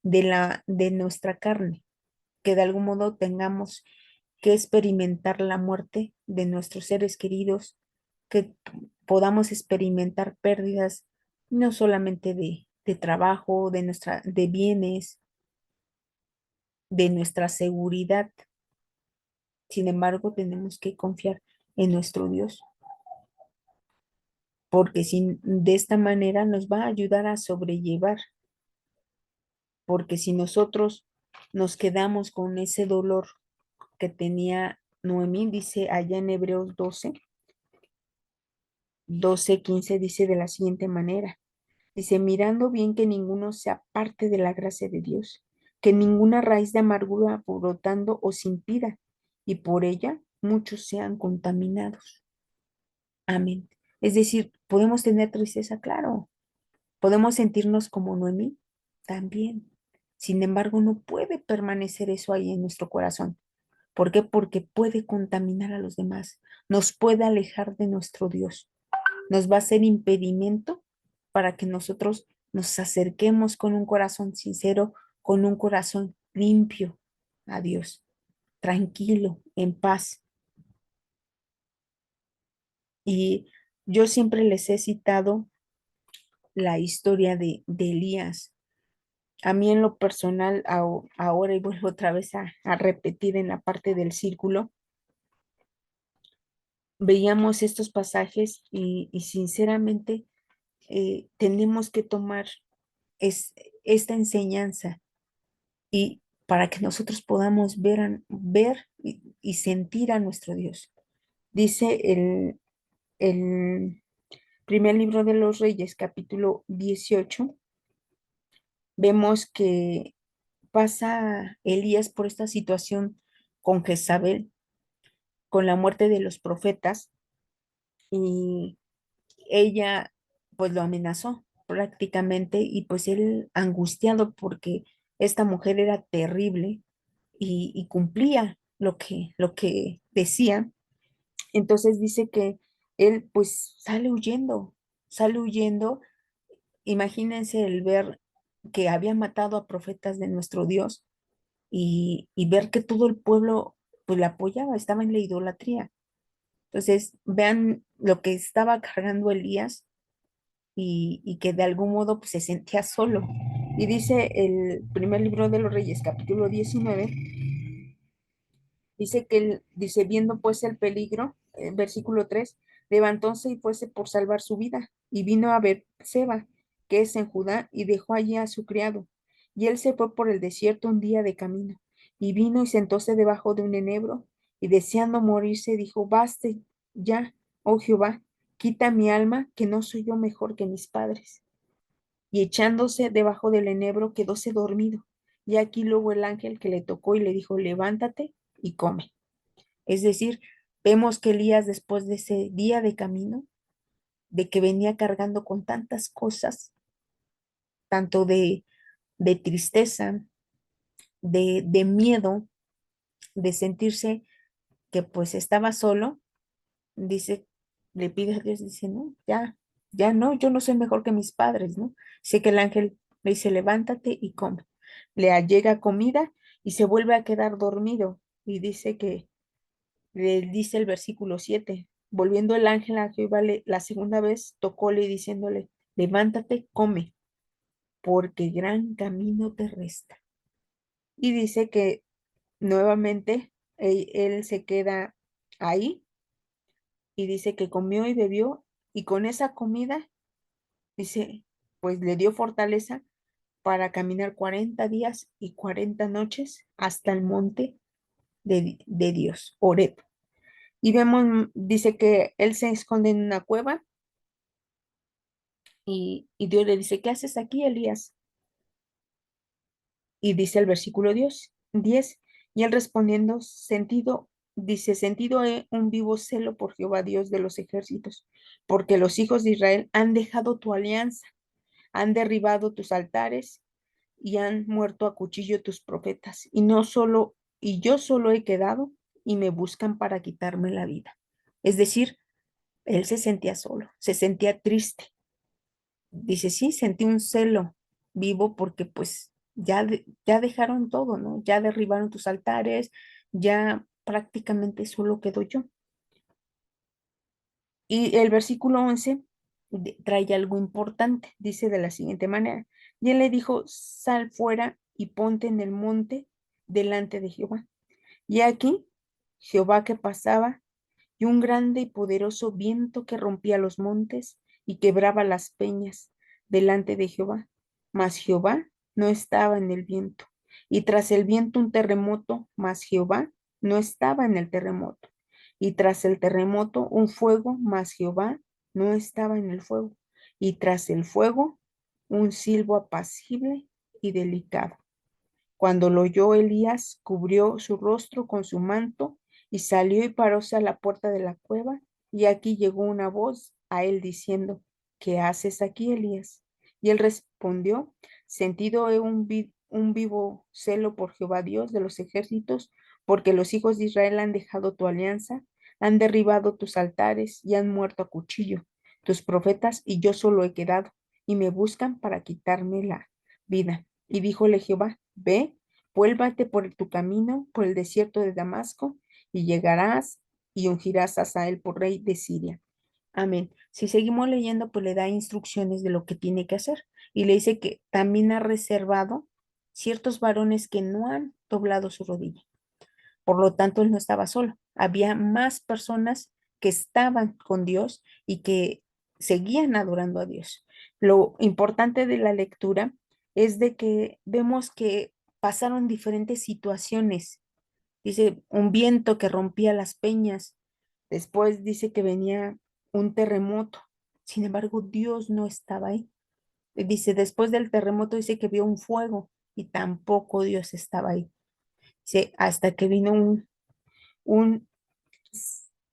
de nuestra carne, que de algún modo tengamos que experimentar la muerte de nuestros seres queridos, que podamos experimentar pérdidas no solamente de trabajo, de bienes, de nuestra seguridad. Sin embargo, tenemos que confiar. en nuestro Dios, porque de esta manera nos va a ayudar a sobrellevar, porque si nosotros nos quedamos con ese dolor que tenía Noemí, dice allá en Hebreos 12:15, dice de la siguiente manera, dice, mirando bien que ninguno se aparte de la gracia de Dios, que ninguna raíz de amargura brotando os impida, y por ella muchos sean contaminados. Amén. Es decir, podemos tener tristeza, claro, podemos sentirnos como Noemí, también. Sin embargo, no puede permanecer eso ahí en nuestro corazón. ¿Por qué? Porque puede contaminar a los demás, nos puede alejar de nuestro Dios, nos va a ser impedimento para que nosotros nos acerquemos con un corazón sincero, con un corazón limpio a Dios, tranquilo, en paz. Y yo siempre les he citado la historia de Elías. A mí en lo personal, ahora y vuelvo otra vez a repetir en la parte del círculo, veíamos estos pasajes y sinceramente tenemos que tomar es, esta enseñanza y para que nosotros podamos ver y sentir a nuestro Dios. Dice el primer libro de los Reyes, capítulo 18, vemos que pasa Elías por esta situación con Jezabel, con la muerte de los profetas, y ella pues lo amenazó prácticamente y pues él angustiado porque esta mujer era terrible y cumplía lo que decía. Entonces dice que él pues sale huyendo. Imagínense el ver que había matado a profetas de nuestro Dios y ver que todo el pueblo pues la apoyaba, estaba en la idolatría. Entonces, vean lo que estaba cargando Elías y que de algún modo pues, se sentía solo. Y dice el primer libro de los Reyes, capítulo 19, dice que él, dice, viendo pues el peligro, versículo 3, levantóse y fuese por salvar su vida, y vino a Seba, que es en Judá, y dejó allí a su criado. Y él se fue por el desierto un día de camino, y vino y sentóse debajo de un enebro, y deseando morirse, dijo, baste ya, oh Jehová, quita mi alma, que no soy yo mejor que mis padres. Y echándose debajo del enebro, quedóse dormido. Y aquí luego el ángel que le tocó y le dijo, levántate y come. Es decir, vemos que Elías después de ese día de camino, de que venía cargando con tantas cosas, tanto de tristeza, de miedo, de sentirse que pues estaba solo, dice, le pide a Dios, dice, no, ya no, yo no soy mejor que mis padres, ¿no? Sé que el ángel le dice, levántate y come. Le allega comida y se vuelve a quedar dormido. Y dice que le dice el versículo 7, volviendo el ángel a Jehová la segunda vez, tocóle diciéndole, levántate, come, porque gran camino te resta. Y dice que nuevamente él se queda ahí y dice que comió y bebió y con esa comida, dice, pues le dio fortaleza para caminar 40 días y 40 noches hasta el monte de Dios, Horeb. Y vemos, dice que él se esconde en una cueva y Dios le dice, ¿qué haces aquí, Elías? Y dice el versículo 10, y él respondiendo, dice, sentido he un vivo celo por Jehová Dios de los ejércitos, porque los hijos de Israel han dejado tu alianza, han derribado tus altares y han muerto a cuchillo tus profetas, y yo solo he quedado y me buscan para quitarme la vida. Es decir, él se sentía solo, se sentía triste. Dice, sí, sentí un celo vivo porque pues ya dejaron todo, ¿no? Ya derribaron tus altares, ya prácticamente solo quedo yo. Y el versículo 11 trae algo importante, dice de la siguiente manera, y él le dijo, sal fuera y ponte en el monte delante de Jehová. Y aquí Jehová que pasaba y un grande y poderoso viento que rompía los montes y quebraba las peñas delante de Jehová. Mas Jehová no estaba en el viento. Y tras el viento un terremoto, mas Jehová no estaba en el terremoto. Y tras el terremoto un fuego, mas Jehová no estaba en el fuego. Y tras el fuego un silbo apacible y delicado. Cuando lo oyó Elías, cubrió su rostro con su manto y salió y paróse a la puerta de la cueva. Y aquí llegó una voz a él diciendo, ¿qué haces aquí, Elías? Y él respondió, sentido he un vivo celo por Jehová Dios de los ejércitos, porque los hijos de Israel han dejado tu alianza, han derribado tus altares y han muerto a cuchillo tus profetas, y yo solo he quedado, y me buscan para quitarme la vida. Y díjole Jehová, ve, vuélvate por tu camino, por el desierto de Damasco, y llegarás y ungirás a Hazael por rey de Siria. Amén. Si seguimos leyendo, pues le da instrucciones de lo que tiene que hacer. Y le dice que también ha reservado ciertos varones que no han doblado su rodilla. Por lo tanto, él no estaba solo. Había más personas que estaban con Dios y que seguían adorando a Dios. Lo importante de la lectura es de que vemos que pasaron diferentes situaciones. Dice un viento que rompía las peñas. Después dice que venía un terremoto. Sin embargo, Dios no estaba ahí. Dice, después del terremoto dice que vio un fuego y tampoco Dios estaba ahí. Dice, hasta que vino un,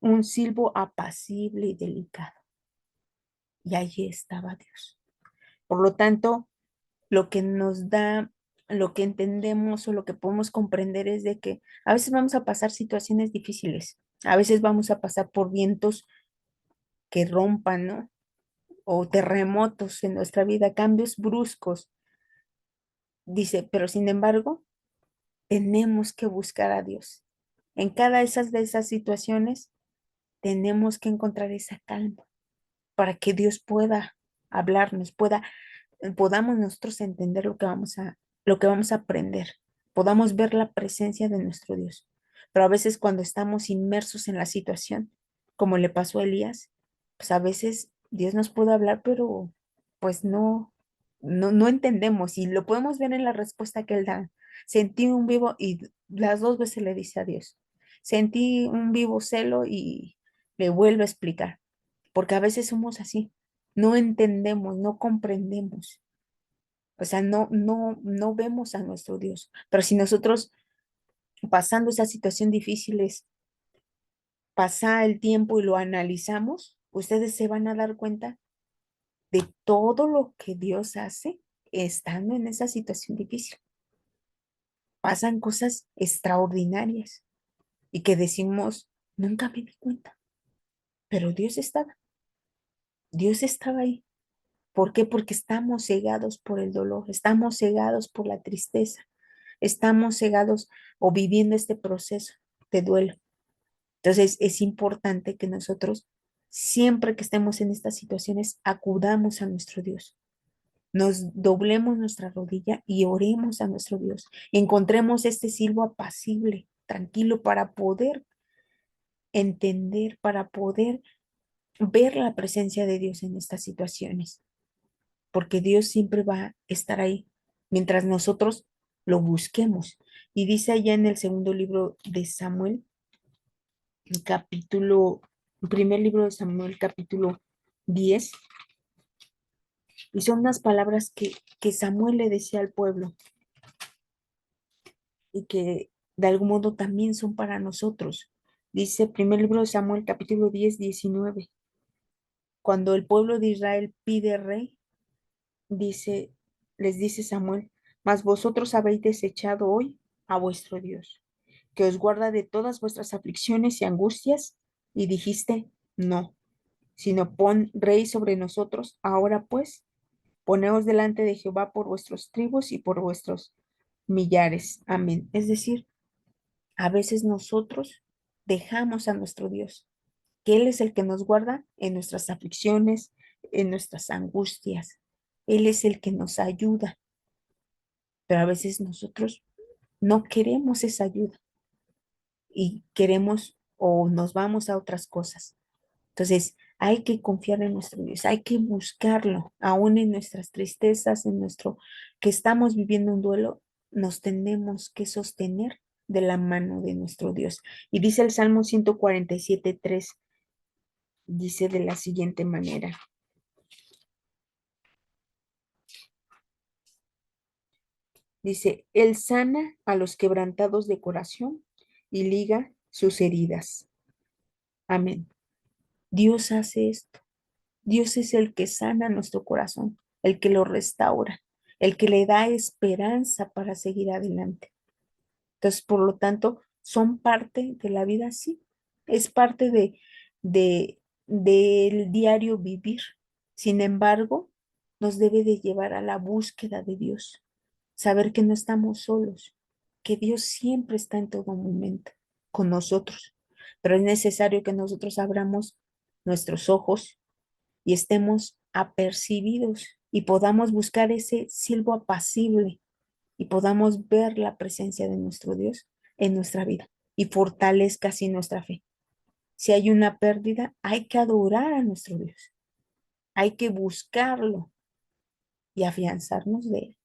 un silbo apacible y delicado. Y allí estaba Dios. Por lo tanto, lo que nos da, lo que entendemos o lo que podemos comprender es de que a veces vamos a pasar situaciones difíciles, a veces vamos a pasar por vientos que rompan, ¿no? O terremotos en nuestra vida, cambios bruscos. Dice, pero sin embargo, tenemos que buscar a Dios. En cada de esas situaciones, tenemos que encontrar esa calma para que Dios pueda hablarnos, podamos nosotros entender lo que vamos a aprender, podamos ver la presencia de nuestro Dios. Pero a veces cuando estamos inmersos en la situación, como le pasó a Elías, pues a veces Dios nos puede hablar, pero pues no entendemos y lo podemos ver en la respuesta que él da. Sentí un vivo y las dos veces le dice a Dios, sentí un vivo celo y le vuelve a explicar, porque a veces somos así, no entendemos, no comprendemos. O sea, no vemos a nuestro Dios. Pero si nosotros pasando esa situación difíciles, pasa el tiempo y lo analizamos, ustedes se van a dar cuenta de todo lo que Dios hace estando en esa situación difícil. Pasan cosas extraordinarias y que decimos, nunca me di cuenta, pero Dios estaba ahí. ¿Por qué? Porque estamos cegados por el dolor, estamos cegados por la tristeza, estamos cegados o viviendo este proceso de duelo. Entonces es importante que nosotros, siempre que estemos en estas situaciones, acudamos a nuestro Dios, nos doblemos nuestra rodilla y oremos a nuestro Dios. Encontremos este silbo apacible, tranquilo, para poder entender, para poder ver la presencia de Dios en estas situaciones, porque Dios siempre va a estar ahí mientras nosotros lo busquemos. Y dice allá en el segundo libro de Samuel, capítulo, primer libro de Samuel, capítulo 10, y son unas palabras que Samuel le decía al pueblo y que de algún modo también son para nosotros. Dice primer libro de Samuel, capítulo 10 19, cuando el pueblo de Israel pide rey, dice, les dice Samuel, mas vosotros habéis desechado hoy a vuestro Dios, que os guarda de todas vuestras aflicciones y angustias, y dijiste, no, sino pon rey sobre nosotros. Ahora pues, poneos delante de Jehová por vuestros tribus y por vuestros millares. Amén. Es decir, a veces nosotros dejamos a nuestro Dios, que Él es el que nos guarda en nuestras aflicciones, en nuestras angustias. Él es el que nos ayuda, pero a veces nosotros no queremos esa ayuda y queremos o nos vamos a otras cosas. Entonces, hay que confiar en nuestro Dios, hay que buscarlo, aún en nuestras tristezas, en nuestro que estamos viviendo un duelo, nos tenemos que sostener de la mano de nuestro Dios. Y dice el Salmo 147:3, dice de la siguiente manera. Dice, Él sana a los quebrantados de corazón y liga sus heridas. Amén. Dios hace esto. Dios es el que sana nuestro corazón, el que lo restaura, el que le da esperanza para seguir adelante. Entonces, por lo tanto, son parte de la vida, sí. Es parte de, del diario vivir. Sin embargo, nos debe de llevar a la búsqueda de Dios. Saber que no estamos solos, que Dios siempre está en todo momento con nosotros. Pero es necesario que nosotros abramos nuestros ojos y estemos apercibidos y podamos buscar ese silbo apacible y podamos ver la presencia de nuestro Dios en nuestra vida y fortalezca así nuestra fe. Si hay una pérdida, hay que adorar a nuestro Dios, hay que buscarlo y afianzarnos de él,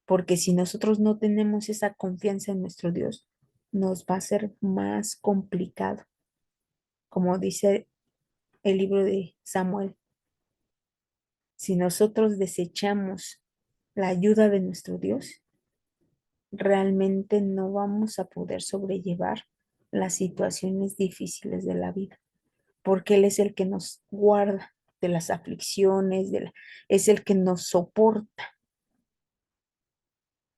porque si nosotros no tenemos esa confianza en nuestro Dios, nos va a ser más complicado, como dice el libro de Samuel. Si nosotros desechamos la ayuda de nuestro Dios, realmente no vamos a poder sobrellevar las situaciones difíciles de la vida, porque Él es el que nos guarda de las aflicciones, es el que nos soporta.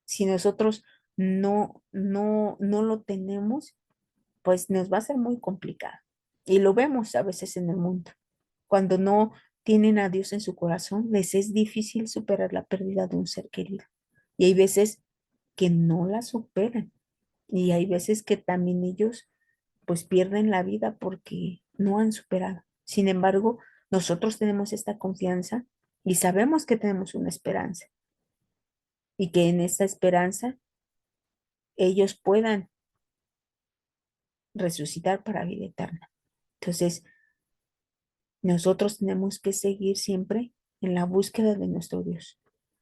Si nosotros no lo tenemos, pues nos va a ser muy complicado. Y lo vemos a veces en el mundo. Cuando no tienen a Dios en su corazón, les es difícil superar la pérdida de un ser querido. Y hay veces que no la superan. Y hay veces que también ellos pues pierden la vida porque no han superado. Sin embargo, nosotros tenemos esta confianza y sabemos que tenemos una esperanza y que en esta esperanza ellos puedan resucitar para vida eterna. Entonces, nosotros tenemos que seguir siempre en la búsqueda de nuestro Dios.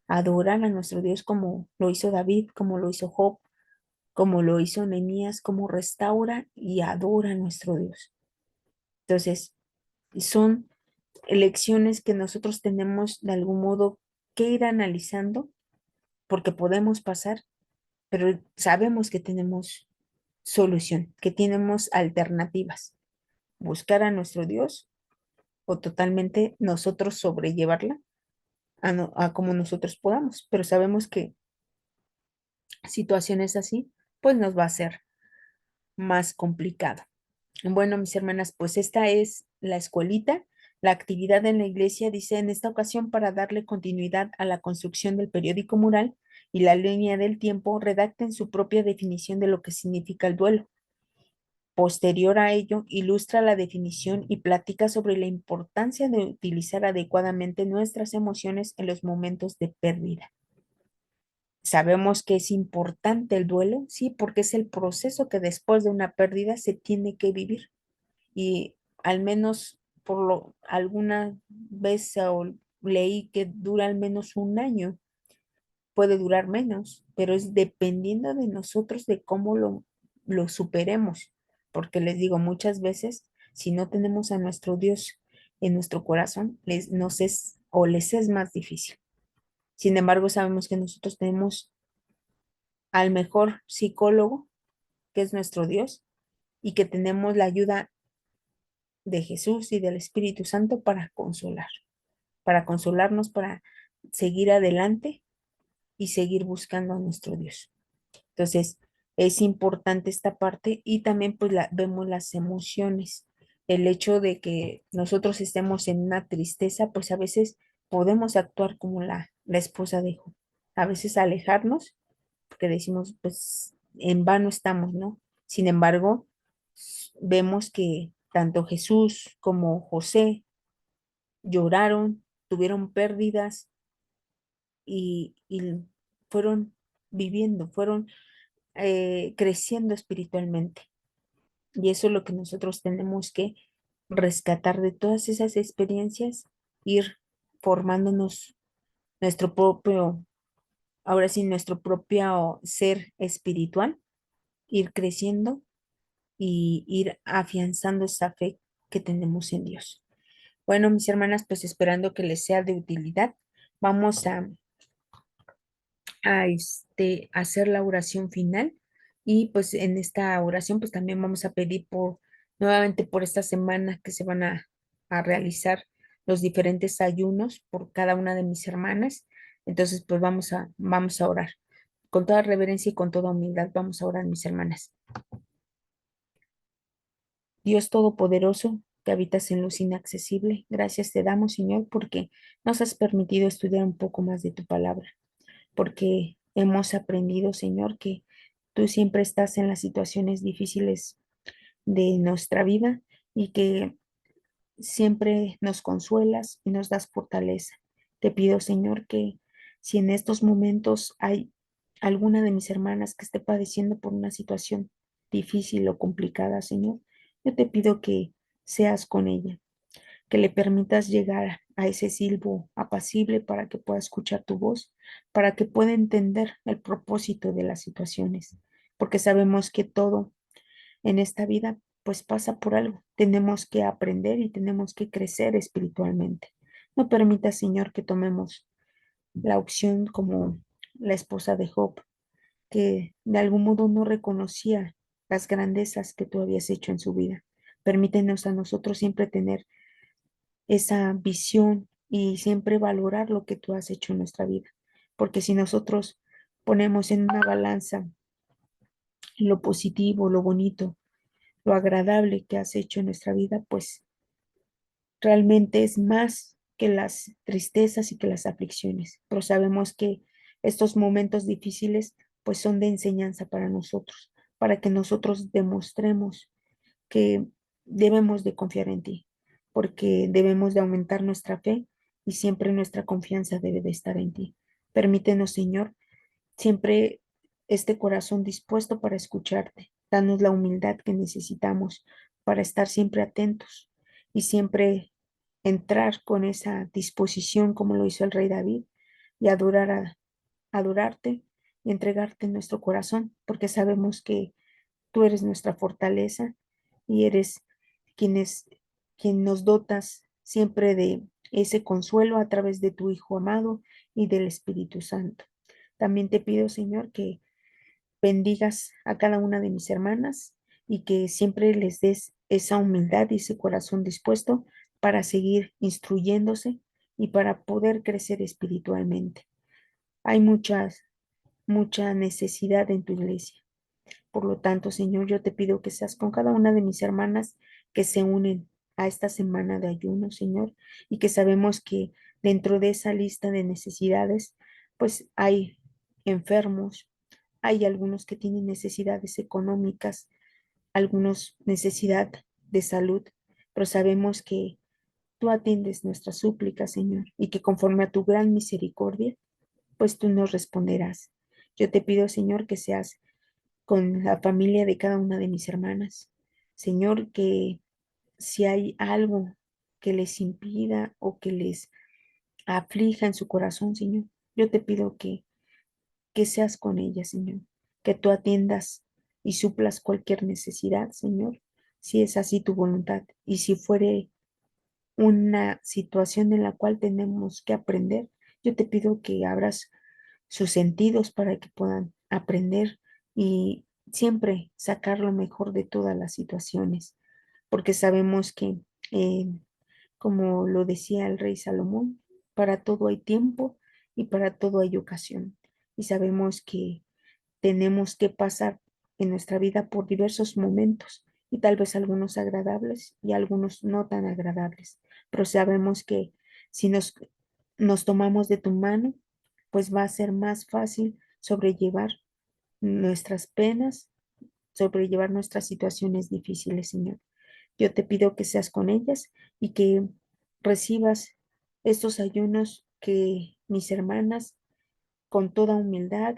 Adorar a nuestro Dios como lo hizo David, como lo hizo Job, como lo hizo Nehemías, como restaura y adora a nuestro Dios. Entonces, son lecciones que nosotros tenemos de algún modo que ir analizando porque podemos pasar, pero sabemos que tenemos solución, que tenemos alternativas. Buscar a nuestro Dios o totalmente nosotros sobrellevarla a como nosotros podamos, pero sabemos que situaciones así, pues nos va a ser más complicado. Bueno, mis hermanas, pues esta es la escuelita. La actividad en la iglesia dice en esta ocasión para darle continuidad a la construcción del periódico mural y la línea del tiempo, redacten su propia definición de lo que significa el duelo. Posterior a ello, ilustra la definición y platica sobre la importancia de utilizar adecuadamente nuestras emociones en los momentos de pérdida. Sabemos que es importante el duelo, sí, porque es el proceso que después de una pérdida se tiene que vivir y al menos alguna vez leí que dura al menos un año, puede durar menos, pero es dependiendo de nosotros de cómo lo superemos, porque les digo, muchas veces, si no tenemos a nuestro Dios en nuestro corazón, nos es o les es más difícil. Sin embargo, sabemos que nosotros tenemos al mejor psicólogo, que es nuestro Dios, y que tenemos la ayuda de Jesús y del Espíritu Santo para consolarnos, para seguir adelante y seguir buscando a nuestro Dios. Entonces, es importante esta parte y también pues vemos las emociones. El hecho de que nosotros estemos en una tristeza, pues a veces podemos actuar como la esposa dijo. A veces alejarnos, porque decimos, pues en vano estamos, ¿no? Sin embargo, vemos que tanto Jesús como José lloraron, tuvieron pérdidas y fueron viviendo, fueron creciendo espiritualmente. Y eso es lo que nosotros tenemos que rescatar de todas esas experiencias, ir formándonos nuestro propio, ahora sí, nuestro propio ser espiritual, ir creciendo y ir afianzando esa fe que tenemos en Dios. Bueno, mis hermanas, pues esperando que les sea de utilidad, vamos a hacer la oración final y pues en esta oración pues también vamos a pedir nuevamente por esta semana que se van a realizar los diferentes ayunos por cada una de mis hermanas. Entonces pues vamos a orar. Con toda reverencia y con toda humildad vamos a orar, mis hermanas. Dios Todopoderoso, que habitas en luz inaccesible, gracias te damos, Señor, porque nos has permitido estudiar un poco más de tu palabra, porque hemos aprendido, Señor, que tú siempre estás en las situaciones difíciles de nuestra vida y que siempre nos consuelas y nos das fortaleza. Te pido, Señor, que si en estos momentos hay alguna de mis hermanas que esté padeciendo por una situación difícil o complicada, Señor, yo te pido que seas con ella, que le permitas llegar a ese silbo apacible para que pueda escuchar tu voz, para que pueda entender el propósito de las situaciones, porque sabemos que todo en esta vida pues pasa por algo. Tenemos que aprender y tenemos que crecer espiritualmente. No permita, Señor, que tomemos la opción como la esposa de Job, que de algún modo no reconocía las grandezas que tú habías hecho en su vida. Permítenos a nosotros siempre tener esa visión y siempre valorar lo que tú has hecho en nuestra vida. Porque si nosotros ponemos en una balanza lo positivo, lo bonito, lo agradable que has hecho en nuestra vida, pues realmente es más que las tristezas y que las aflicciones. Pero sabemos que estos momentos difíciles pues son de enseñanza para nosotros, para que nosotros demostremos que debemos de confiar en ti, porque debemos de aumentar nuestra fe y siempre nuestra confianza debe de estar en ti. Permítenos, Señor, siempre este corazón dispuesto para escucharte. Danos la humildad que necesitamos para estar siempre atentos y siempre entrar con esa disposición como lo hizo el rey David y adorarte y entregarte nuestro corazón, porque sabemos que tú eres nuestra fortaleza y eres quien es, quien nos dotas siempre de ese consuelo a través de tu Hijo amado y del Espíritu Santo. También te pido, Señor, que bendigas a cada una de mis hermanas y que siempre les des esa humildad y ese corazón dispuesto para seguir instruyéndose y para poder crecer espiritualmente. Hay mucha necesidad en tu iglesia. Por lo tanto, Señor, yo te pido que seas con cada una de mis hermanas que se unen a esta semana de ayuno, Señor, y que sabemos que dentro de esa lista de necesidades, pues hay enfermos, hay algunos que tienen necesidades económicas, algunos necesidad de salud, pero sabemos que tú atiendes nuestras súplicas, Señor, y que conforme a tu gran misericordia, pues tú nos responderás. Yo te pido, Señor, que seas con la familia de cada una de mis hermanas. Señor, que si hay algo que les impida o que les aflija en su corazón, Señor, yo te pido que seas con ellas, Señor, que tú atiendas y suplas cualquier necesidad, Señor, si es así tu voluntad. Y si fuere una situación en la cual tenemos que aprender, yo te pido que abras sus sentidos para que puedan aprender y siempre sacar lo mejor de todas las situaciones, porque sabemos que, eh, como lo decía el rey Salomón, para todo hay tiempo y para todo hay ocasión. Y sabemos que tenemos que pasar en nuestra vida por diversos momentos y tal vez algunos agradables y algunos no tan agradables, pero sabemos que si nos tomamos de tu mano, pues va a ser más fácil sobrellevar nuestras penas, sobrellevar nuestras situaciones difíciles, Señor. Yo te pido que seas con ellas y que recibas estos ayunos que mis hermanas con toda humildad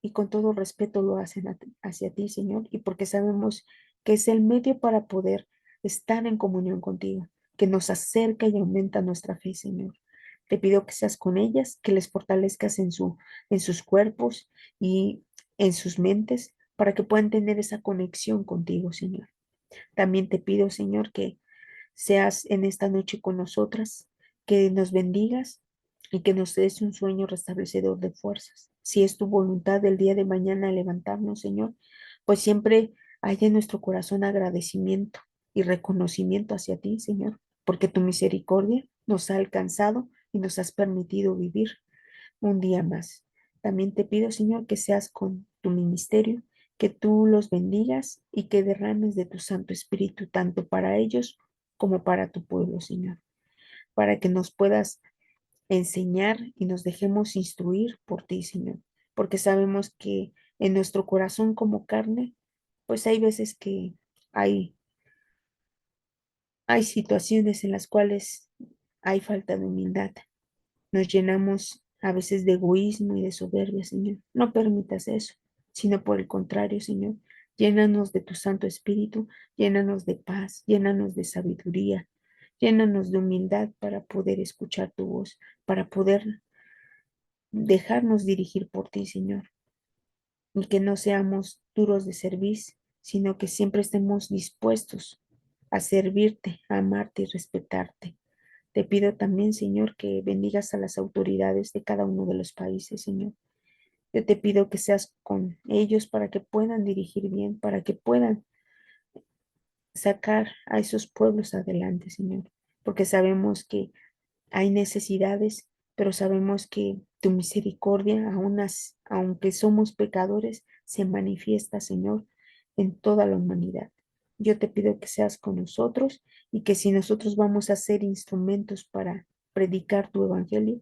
y con todo respeto lo hacen hacia ti, Señor, y porque sabemos que es el medio para poder estar en comunión contigo, que nos acerca y aumenta nuestra fe, Señor. Te pido que seas con ellas, que les fortalezcas en sus cuerpos y en sus mentes para que puedan tener esa conexión contigo, Señor. También te pido, Señor, que seas en esta noche con nosotras, que nos bendigas y que nos des un sueño restablecedor de fuerzas. Si es tu voluntad el día de mañana levantarnos, Señor, pues siempre hay en nuestro corazón agradecimiento y reconocimiento hacia ti, Señor, porque tu misericordia nos ha alcanzado y nos has permitido vivir un día más. También te pido, Señor, que seas con tu ministerio, que tú los bendigas y que derrames de tu Santo Espíritu tanto para ellos como para tu pueblo, Señor, para que nos puedas enseñar y nos dejemos instruir por ti, Señor, porque sabemos que en nuestro corazón como carne, pues hay veces que hay, hay situaciones en las cuales hay falta de humildad. Nos llenamos a veces de egoísmo y de soberbia, Señor. No permitas eso, sino por el contrario, Señor. Llénanos de tu Santo Espíritu, llénanos de paz, llénanos de sabiduría, llénanos de humildad para poder escuchar tu voz, para poder dejarnos dirigir por ti, Señor, y que no seamos duros de servicio, sino que siempre estemos dispuestos a servirte, a amarte y respetarte. Te pido también, Señor, que bendigas a las autoridades de cada uno de los países, Señor. Yo te pido que seas con ellos para que puedan dirigir bien, para que puedan sacar a esos pueblos adelante, Señor, porque sabemos que hay necesidades, pero sabemos que tu misericordia, aunque somos pecadores, se manifiesta, Señor, en toda la humanidad. Yo te pido que seas con nosotros y que si nosotros vamos a ser instrumentos para predicar tu evangelio,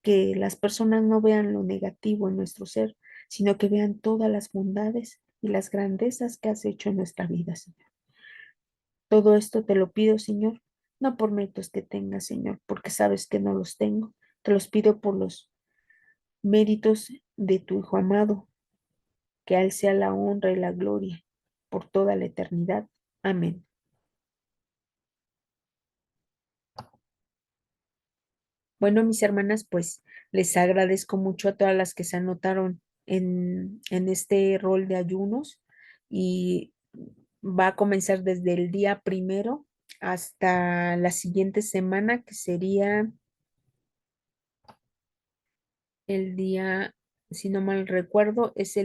que las personas no vean lo negativo en nuestro ser, sino que vean todas las bondades y las grandezas que has hecho en nuestra vida, Señor. Todo esto te lo pido, Señor, no por méritos que tengas, Señor, porque sabes que no los tengo. Te los pido por los méritos de tu Hijo amado, que a Él sea la honra y la gloria por toda la eternidad. Amén. Bueno, mis hermanas, pues les agradezco mucho a todas las que se anotaron en este rol de ayunos y va a comenzar desde el día primero hasta la siguiente semana, que sería el día, si no mal recuerdo, es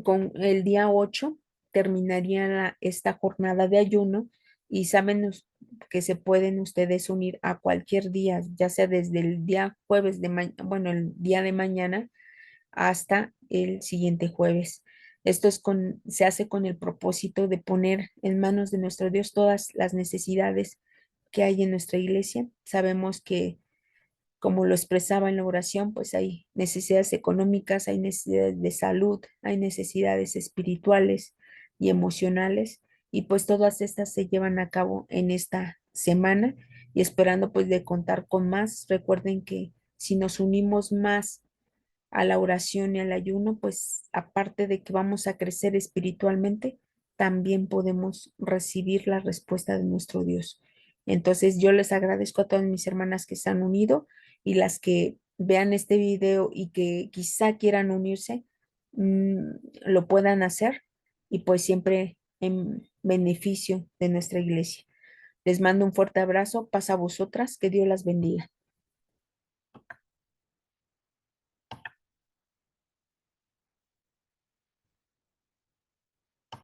con el día 8 terminaría esta jornada de ayuno y saben que se pueden ustedes unir a cualquier día, ya sea desde el día jueves bueno, el día de mañana hasta el siguiente jueves. Esto se hace con el propósito de poner en manos de nuestro Dios todas las necesidades que hay en nuestra iglesia. Sabemos que como lo expresaba en la oración, pues hay necesidades económicas, hay necesidades de salud, hay necesidades espirituales y emocionales, y pues todas estas se llevan a cabo en esta semana y esperando pues de contar con más. Recuerden que si nos unimos más a la oración y al ayuno, pues aparte de que vamos a crecer espiritualmente, también podemos recibir la respuesta de nuestro Dios. Entonces yo les agradezco a todas mis hermanas que se han unido y las que vean este video y que quizá quieran unirse, mm, lo puedan hacer y pues siempre en beneficio de nuestra iglesia. Les mando un fuerte abrazo, paz a vosotras, que Dios las bendiga.